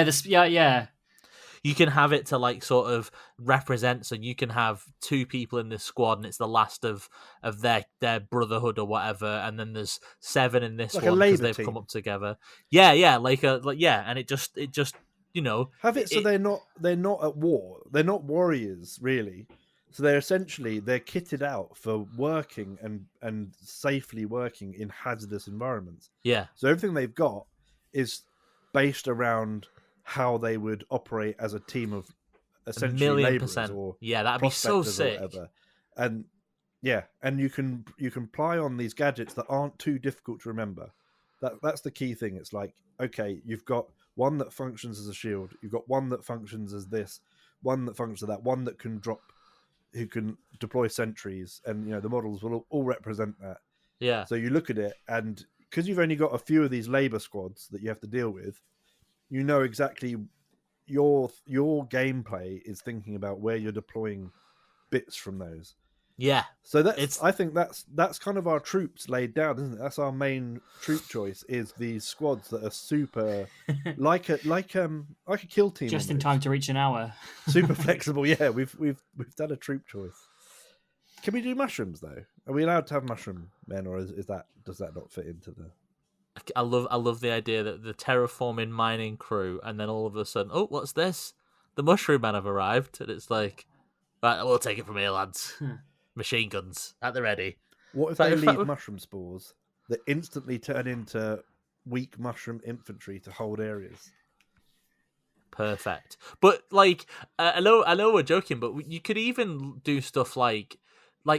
Speaker 2: you can have it to like sort of represent. So you can have 2 people in this squad, and it's the last of their brotherhood or whatever, and then there's 7 in this
Speaker 3: like
Speaker 2: one because they've come up together. And it just
Speaker 3: have it so they're not at war. They're not warriors really. So they're kitted out for working and safely working in hazardous environments.
Speaker 2: Yeah.
Speaker 3: So everything they've got is based around how they would operate as a team of essentially laborers or
Speaker 2: that'd be so sick.
Speaker 3: And you can ply on these gadgets that aren't too difficult to remember. That's the key thing. It's like, okay, you've got one that functions as a shield, you've got one that functions as this, one that functions as that, one that can who can deploy sentries, and the models will all represent that.
Speaker 2: Yeah.
Speaker 3: So you look at it, and because you've only got a few of these labor squads that you have to deal with, exactly your gameplay is thinking about where you're deploying bits from those.
Speaker 2: Yeah.
Speaker 3: So I think that's kind of our troops laid down, isn't it? That's our main troop choice, is these squads that are super like a kill team,
Speaker 1: just
Speaker 3: almost.
Speaker 1: in time to reach an hour.
Speaker 3: Super flexible. Yeah, we've done a troop choice. Can we do mushrooms though? Are we allowed to have mushroom men, or does that not fit into the?
Speaker 2: I love the idea that the terraforming mining crew, and then all of a sudden, oh, what's this? The mushroom men have arrived, and it's like, right, we'll take it from here, lads. Machine guns at the ready.
Speaker 3: What if they leave mushroom spores that instantly turn into weak mushroom infantry to hold areas?
Speaker 2: Perfect. But like, I know we're joking, but you could even do stuff like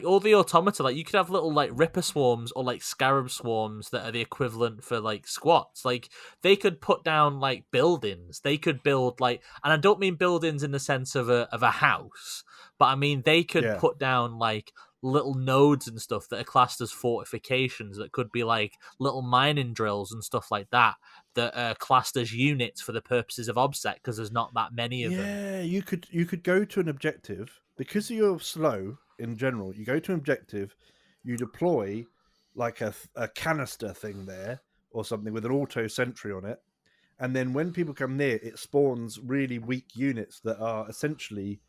Speaker 2: all the automata. Like, you could have little like Ripper swarms or like Scarab swarms that are the equivalent for like squats. Like, they could put down like buildings. They could build like, and I don't mean buildings in the sense of a house, but I mean they could put down like little nodes and stuff that are classed as fortifications. That could be like little mining drills and stuff like that are classed as units for the purposes of OBSEC, because there's not that many of them.
Speaker 3: Yeah, you could go to an objective because you're slow in general. You go to an objective, you deploy like a canister thing there or something with an auto sentry on it, and then when people come near, it spawns really weak units that are essentially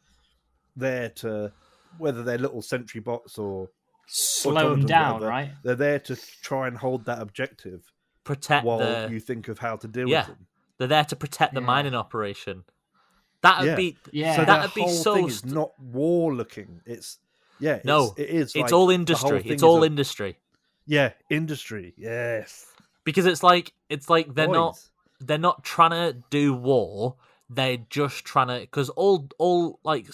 Speaker 3: there to, whether they're little sentry bots or
Speaker 1: slow them down,
Speaker 3: whatever,
Speaker 1: right?
Speaker 3: they're there to try and hold that objective.
Speaker 2: Protect
Speaker 3: while you think of how to deal with them.
Speaker 2: They're there to protect the mining operation. That'd be
Speaker 3: So
Speaker 2: that'd be
Speaker 3: whole
Speaker 2: so.
Speaker 3: Thing is not war looking. It's it is.
Speaker 2: It's
Speaker 3: like,
Speaker 2: all industry. It's all industry.
Speaker 3: Yeah, industry. Yes,
Speaker 2: because it's like they're not trying to do war. They're just trying to, because all like,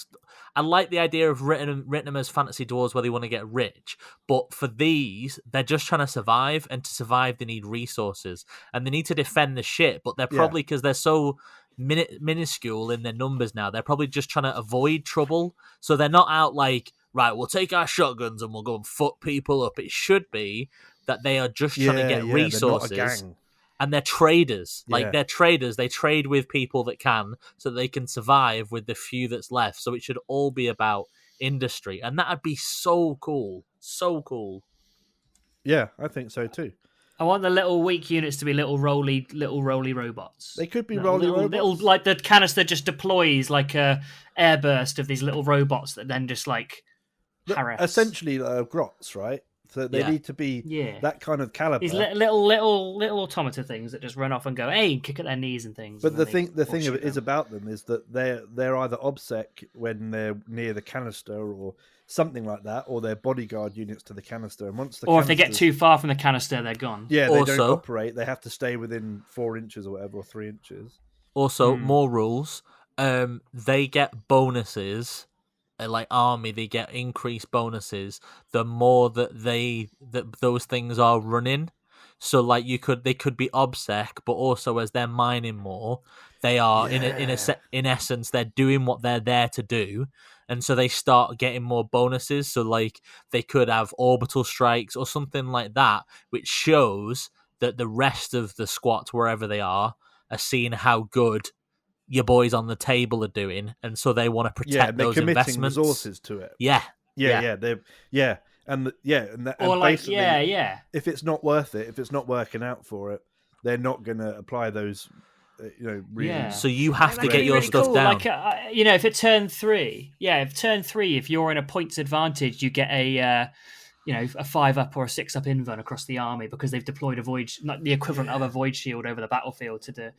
Speaker 2: I like the idea of written them as fantasy dwarves where they want to get rich, but for these, they're just trying to survive, and to survive they need resources, and they need to defend the shit. But they're probably, because they're so minuscule in their numbers now, they're probably just trying to avoid trouble. So they're not out like, right, we'll take our shotguns and we'll go and fuck people up. It should be that they are just trying to get resources.
Speaker 3: They're not a gang.
Speaker 2: And they're traders. Like, they're traders. They trade with people that can, so that they can survive with the few that's left. So it should all be about industry. And that'd be so cool. So cool.
Speaker 3: Yeah, I think so too.
Speaker 1: I want the little weak units to be little roly robots.
Speaker 3: They could be robots.
Speaker 1: Little, like the canister just deploys like a airburst of these little robots that then just like harass.
Speaker 3: Essentially, grots, right? So they need to be that kind of caliber.
Speaker 1: These little automata things that just run off and go, hey, and kick at their knees and things.
Speaker 3: But the thing of it is about them is that they're either OBSEC when they're near the canister or something like that, or they're bodyguard units to the canister. And
Speaker 1: if they get too far from the canister, they're gone.
Speaker 3: Yeah, they don't operate. They have to stay within 4 inches or whatever, or 3 inches.
Speaker 2: Also, more rules. They get bonuses. Like army, they get increased bonuses the more that those things are running. So like they could be OBSEC, but also as they're mining more, they are in essence they're doing what they're there to do, and so they start getting more bonuses. So like they could have orbital strikes or something like that, which shows that the rest of the squats, wherever they are seeing how good your boys on the table are doing, and so they want to protect those investments.
Speaker 3: Resources to it. If it's not worth it, if it's not working out for it, they're not going to apply those.
Speaker 2: So you have to get your stuff down.
Speaker 1: Like if it turn 3, if you're in a points advantage, you get a 5-up or a 6-up invuln across the army because they've deployed a void, not the equivalent of a void shield over the battlefield to do,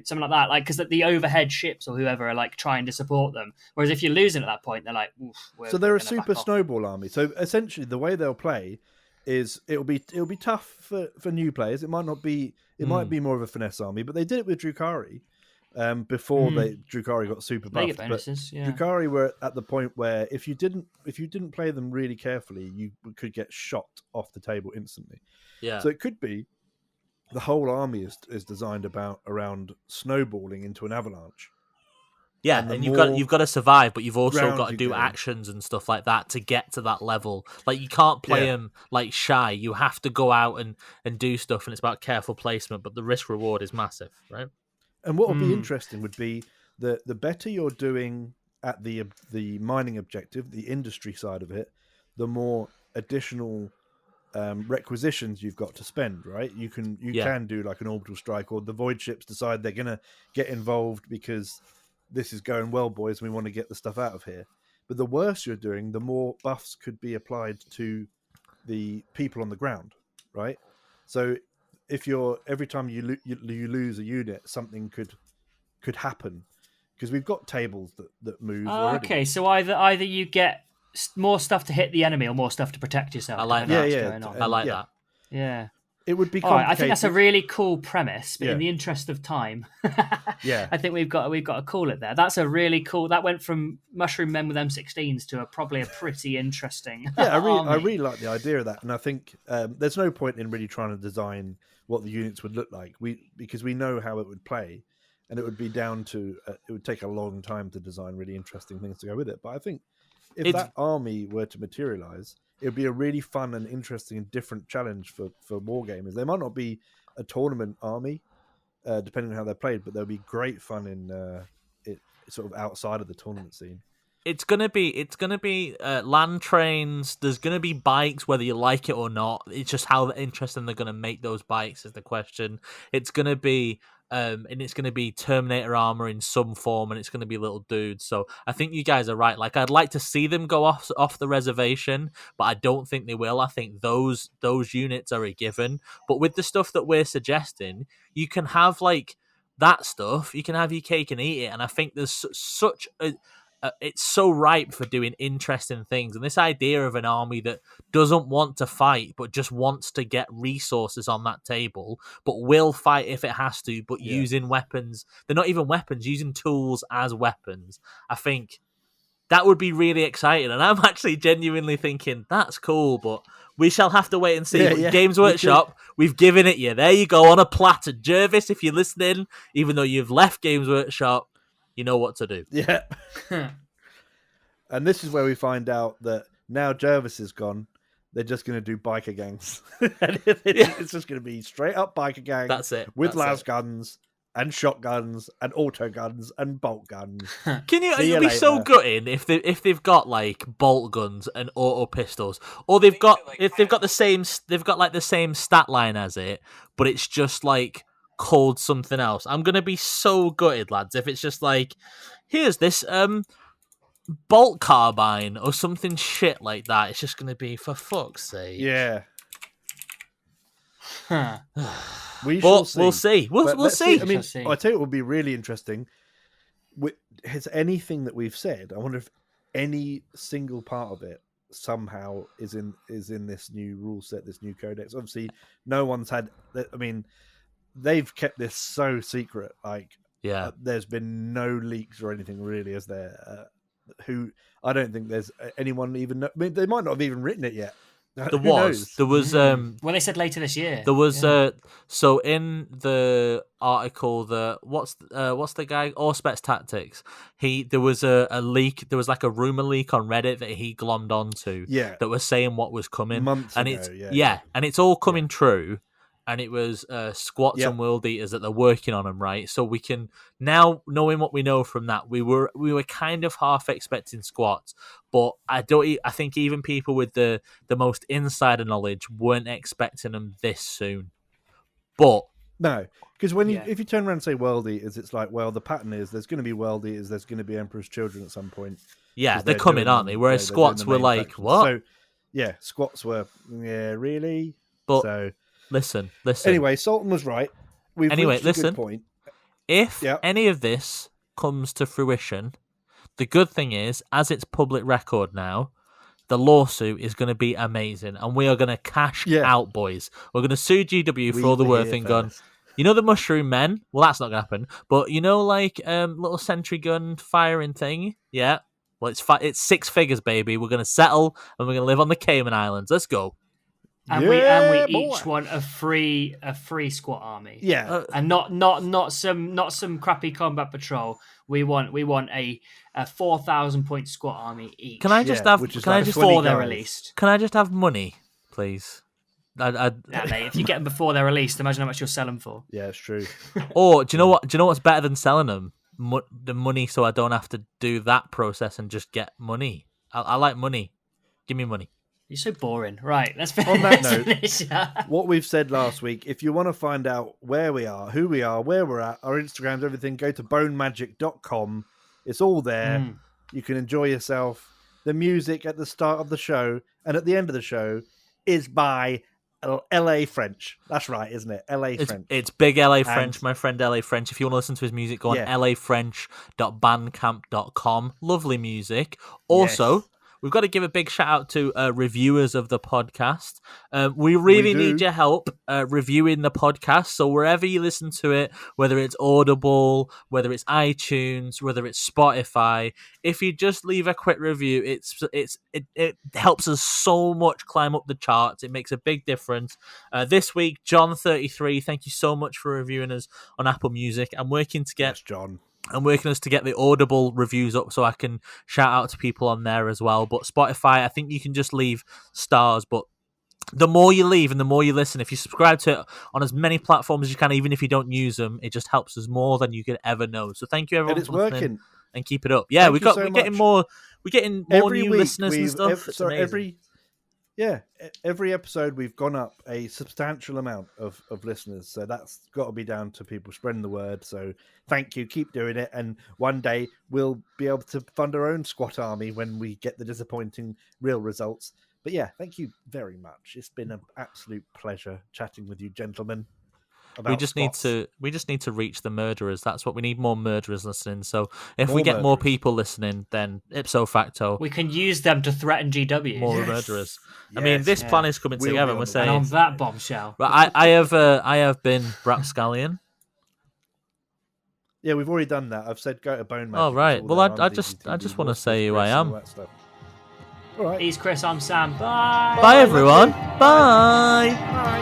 Speaker 1: something like that. Like, because the overhead ships or whoever are like trying to support them. Whereas if you're losing at that point, they're like,
Speaker 3: so they're a super snowball army. So essentially, the way they'll play is it'll be tough for new players. It might not be. It might be more of a finesse army, but they did it with Drukhari. Before Drukhari got super buffed.
Speaker 1: They get bonuses,
Speaker 3: Drukhari were at the point where if you didn't play them really carefully, you could get shot off the table instantly.
Speaker 2: Yeah.
Speaker 3: So it could be the whole army is designed around snowballing into an avalanche.
Speaker 2: Yeah, and you've got to survive, but you've also got to do actions and stuff like that to get to that level. Like, you can't play them like shy. You have to go out and do stuff, and it's about careful placement. But the risk reward is massive, right?
Speaker 3: And what would be interesting would be the better you're doing at the mining objective, the industry side of it, the more additional requisitions you've got to spend, right? You can do like an orbital strike, or the void ships decide they're going to get involved because this is going well, boys, and we want to get the stuff out of here. But the worse you're doing, the more buffs could be applied to the people on the ground, right? So if every time you lose a unit, something could happen, because we've got tables that move.
Speaker 1: Okay, so either you get more stuff to hit the enemy or more stuff to protect yourself.
Speaker 2: I like that.
Speaker 3: I
Speaker 2: like that.
Speaker 1: Yeah.
Speaker 3: It would be
Speaker 1: All right,
Speaker 3: complicated.
Speaker 1: I think that's a really cool premise, but
Speaker 3: Yeah.
Speaker 1: in the interest of time,
Speaker 3: Yeah.
Speaker 1: I think we've got to call it there. That's a really cool. That went from Mushroom Men with M16s to probably a pretty interesting.
Speaker 3: Yeah, I
Speaker 1: army.
Speaker 3: really like the idea of that, and I think there's no point in really trying to design what the units would look like. Because we know how it would play, and it would be down to it would take a long time to design really interesting things to go with it. But I think if that army were to materialize, it would be a really fun and interesting and different challenge for wargamers. They might not be a tournament army, depending on how they're played, but they'll be great fun in it sort of outside of the tournament scene.
Speaker 2: It's gonna be land trains. There's gonna be bikes, whether you like it or not. It's just how interesting they're gonna make those bikes is the question. It's gonna be and it's gonna be Terminator armor in some form, and it's gonna be little dudes. So I think you guys are right. Like, I'd like to see them go off the reservation, but I don't think they will. I think those units are a given. But with the stuff that we're suggesting, you can have like that stuff. You can have your cake and eat it. And I think there's such a it's so ripe for doing interesting things. And this idea of an army that doesn't want to fight, but just wants to get resources on that table, but will fight if it has to, but using weapons. They're not even weapons, using tools as weapons. I think that would be really exciting. And I'm actually genuinely thinking, that's cool, but we shall have to wait and see.
Speaker 3: Yeah,
Speaker 2: Games Workshop, we've given it you. There you go, on a platter. Jervis, if you're listening, even though you've left Games Workshop, you know what to do.
Speaker 3: Yeah. And this is where we find out that now Jervis is gone, they're just going to do biker gangs. And it's just going to be straight up biker gangs.
Speaker 2: That's it.
Speaker 3: With
Speaker 2: That's
Speaker 3: las
Speaker 2: it.
Speaker 3: guns and shotguns and auto guns and bolt guns.
Speaker 2: Can you?
Speaker 3: See you
Speaker 2: It'd be so
Speaker 3: later.
Speaker 2: gutting if they've got like bolt guns and auto pistols, or they've got the same stat line as it, but it's just like called something else. I'm gonna be so gutted, lads, if it's just like, here's this bolt carbine or something shit like that. It's just gonna be, for fuck's sake.
Speaker 3: Yeah.
Speaker 2: We'll see. We'll
Speaker 3: Let's
Speaker 2: see.
Speaker 3: I mean,
Speaker 1: See.
Speaker 3: I tell you, it would be really interesting. Has anything that we've said? I wonder if any single part of it somehow is in this new rule set, this new codex. Obviously, no one's had. I mean, they've kept this so secret. Like, there's been no leaks or anything really, is there? Who I don't think there's anyone even. I mean, they might not have even written it yet.
Speaker 2: There was
Speaker 1: well, they said later this year.
Speaker 2: There was so in the article, what's the guy, Auspex Tactics, there was a leak, there was like a rumor leak on Reddit that he glommed onto, that was saying what was coming
Speaker 3: months
Speaker 2: and
Speaker 3: ago,
Speaker 2: it's and it's all coming true. And it was Squats and World Eaters that they're working on them, right? So we can now, knowing what we know from that, we were kind of half expecting Squats, but I think even people with the most insider knowledge weren't expecting them this soon. But
Speaker 3: no, because if you turn around and say World Eaters, it's like, well, the pattern is there's going to be World Eaters, there's going to be Emperor's Children at some point.
Speaker 2: Yeah, they're coming, aren't they? Whereas Squats were like,
Speaker 3: faction.
Speaker 2: what?
Speaker 3: So yeah, Squats were, really.
Speaker 2: But
Speaker 3: so.
Speaker 2: Listen.
Speaker 3: Anyway, Sultan was right. We've reached a good point.
Speaker 2: If any of this comes to fruition, the good thing is, as it's public record now, the lawsuit is going to be amazing, and we are going to cash out, boys. We're going to sue GW for all the worth and gun. You know the Mushroom Men? Well, that's not going to happen. But you know, like little sentry gun firing thing? Yeah. Well, it's 6 figures, baby. We're going to settle, and we're going to live on the Cayman Islands. Let's go.
Speaker 1: And we each want a free squat army.
Speaker 3: Yeah.
Speaker 1: And not some crappy combat patrol. We want a 4,000 point squat army each.
Speaker 2: Can I just have
Speaker 1: before they're released?
Speaker 2: Can I just have money, please?
Speaker 1: Mate, if you get them before they're released, imagine how much you'll sell them for.
Speaker 3: Yeah, it's true.
Speaker 2: Or do you know what? Do you know what's better than selling them? The money, so I don't have to do that process and just get money. I like money. Give me money.
Speaker 1: You're so boring. Right, let's finish.
Speaker 3: On that note, what we've said last week, if you want to find out where we are, who we are, where we're at, our Instagrams, everything, go to bonemagic.com. It's all there. You can enjoy yourself. The music at the start of the show and at the end of the show is by LA French. That's right, isn't it? French.
Speaker 2: It's big LA French, my friend LA French. If you want to listen to his music, go on lafrench.bandcamp.com. Lovely music. Also, we've got to give a big shout out to reviewers of the podcast. We really need your help reviewing the podcast. So wherever you listen to it, whether it's Audible, whether it's iTunes, whether it's Spotify, if you just leave a quick review, it helps us so much climb up the charts. It makes a big difference. This week, John33, thank you so much for reviewing us on Apple Music. I'm working to get
Speaker 3: John.
Speaker 2: I'm working us to get the Audible reviews up so I can shout out to people on there as well. But Spotify, I think you can just leave stars. But the more you leave and the more you listen, if you subscribe to it on as many platforms as you can, even if you don't use them, it just helps us more than you could ever know. So thank you everyone
Speaker 3: And it's
Speaker 2: for listening
Speaker 3: working.
Speaker 2: and keep it up. Yeah,
Speaker 3: Thank
Speaker 2: we're getting
Speaker 3: much.
Speaker 2: more
Speaker 3: Every
Speaker 2: new
Speaker 3: week
Speaker 2: listeners and stuff. It's amazing.
Speaker 3: Every episode we've gone up a substantial amount of listeners, so that's got to be down to people spreading the word. So thank you, keep doing it, and one day we'll be able to fund our own squat army when we get the disappointing real results. But yeah, thank you very much. It's been an absolute pleasure chatting with you, gentlemen.
Speaker 2: We just need to reach the murderers. That's what we need, more murderers listening. So if we get more people listening, then ipso facto
Speaker 1: we can use them to threaten GW.
Speaker 2: more murderers. I mean, this plan is coming
Speaker 3: We'll
Speaker 2: together.
Speaker 3: be on
Speaker 2: We're
Speaker 3: the
Speaker 2: saying,
Speaker 1: And on that bombshell,
Speaker 2: I have been Rapscallion.
Speaker 3: Yeah, we've already done that. I've said go to Bone Magic.
Speaker 2: Oh right.
Speaker 3: It's all
Speaker 2: Well,
Speaker 3: there.
Speaker 2: I
Speaker 3: I'm
Speaker 2: just
Speaker 3: DGTV,
Speaker 2: want to
Speaker 3: Wolf,
Speaker 2: say who
Speaker 3: Chris,
Speaker 2: I
Speaker 3: and all
Speaker 2: am.
Speaker 3: that stuff. All right.
Speaker 1: he's Chris, I'm Sam. Bye.
Speaker 2: Bye everyone. Bye.
Speaker 3: Bye.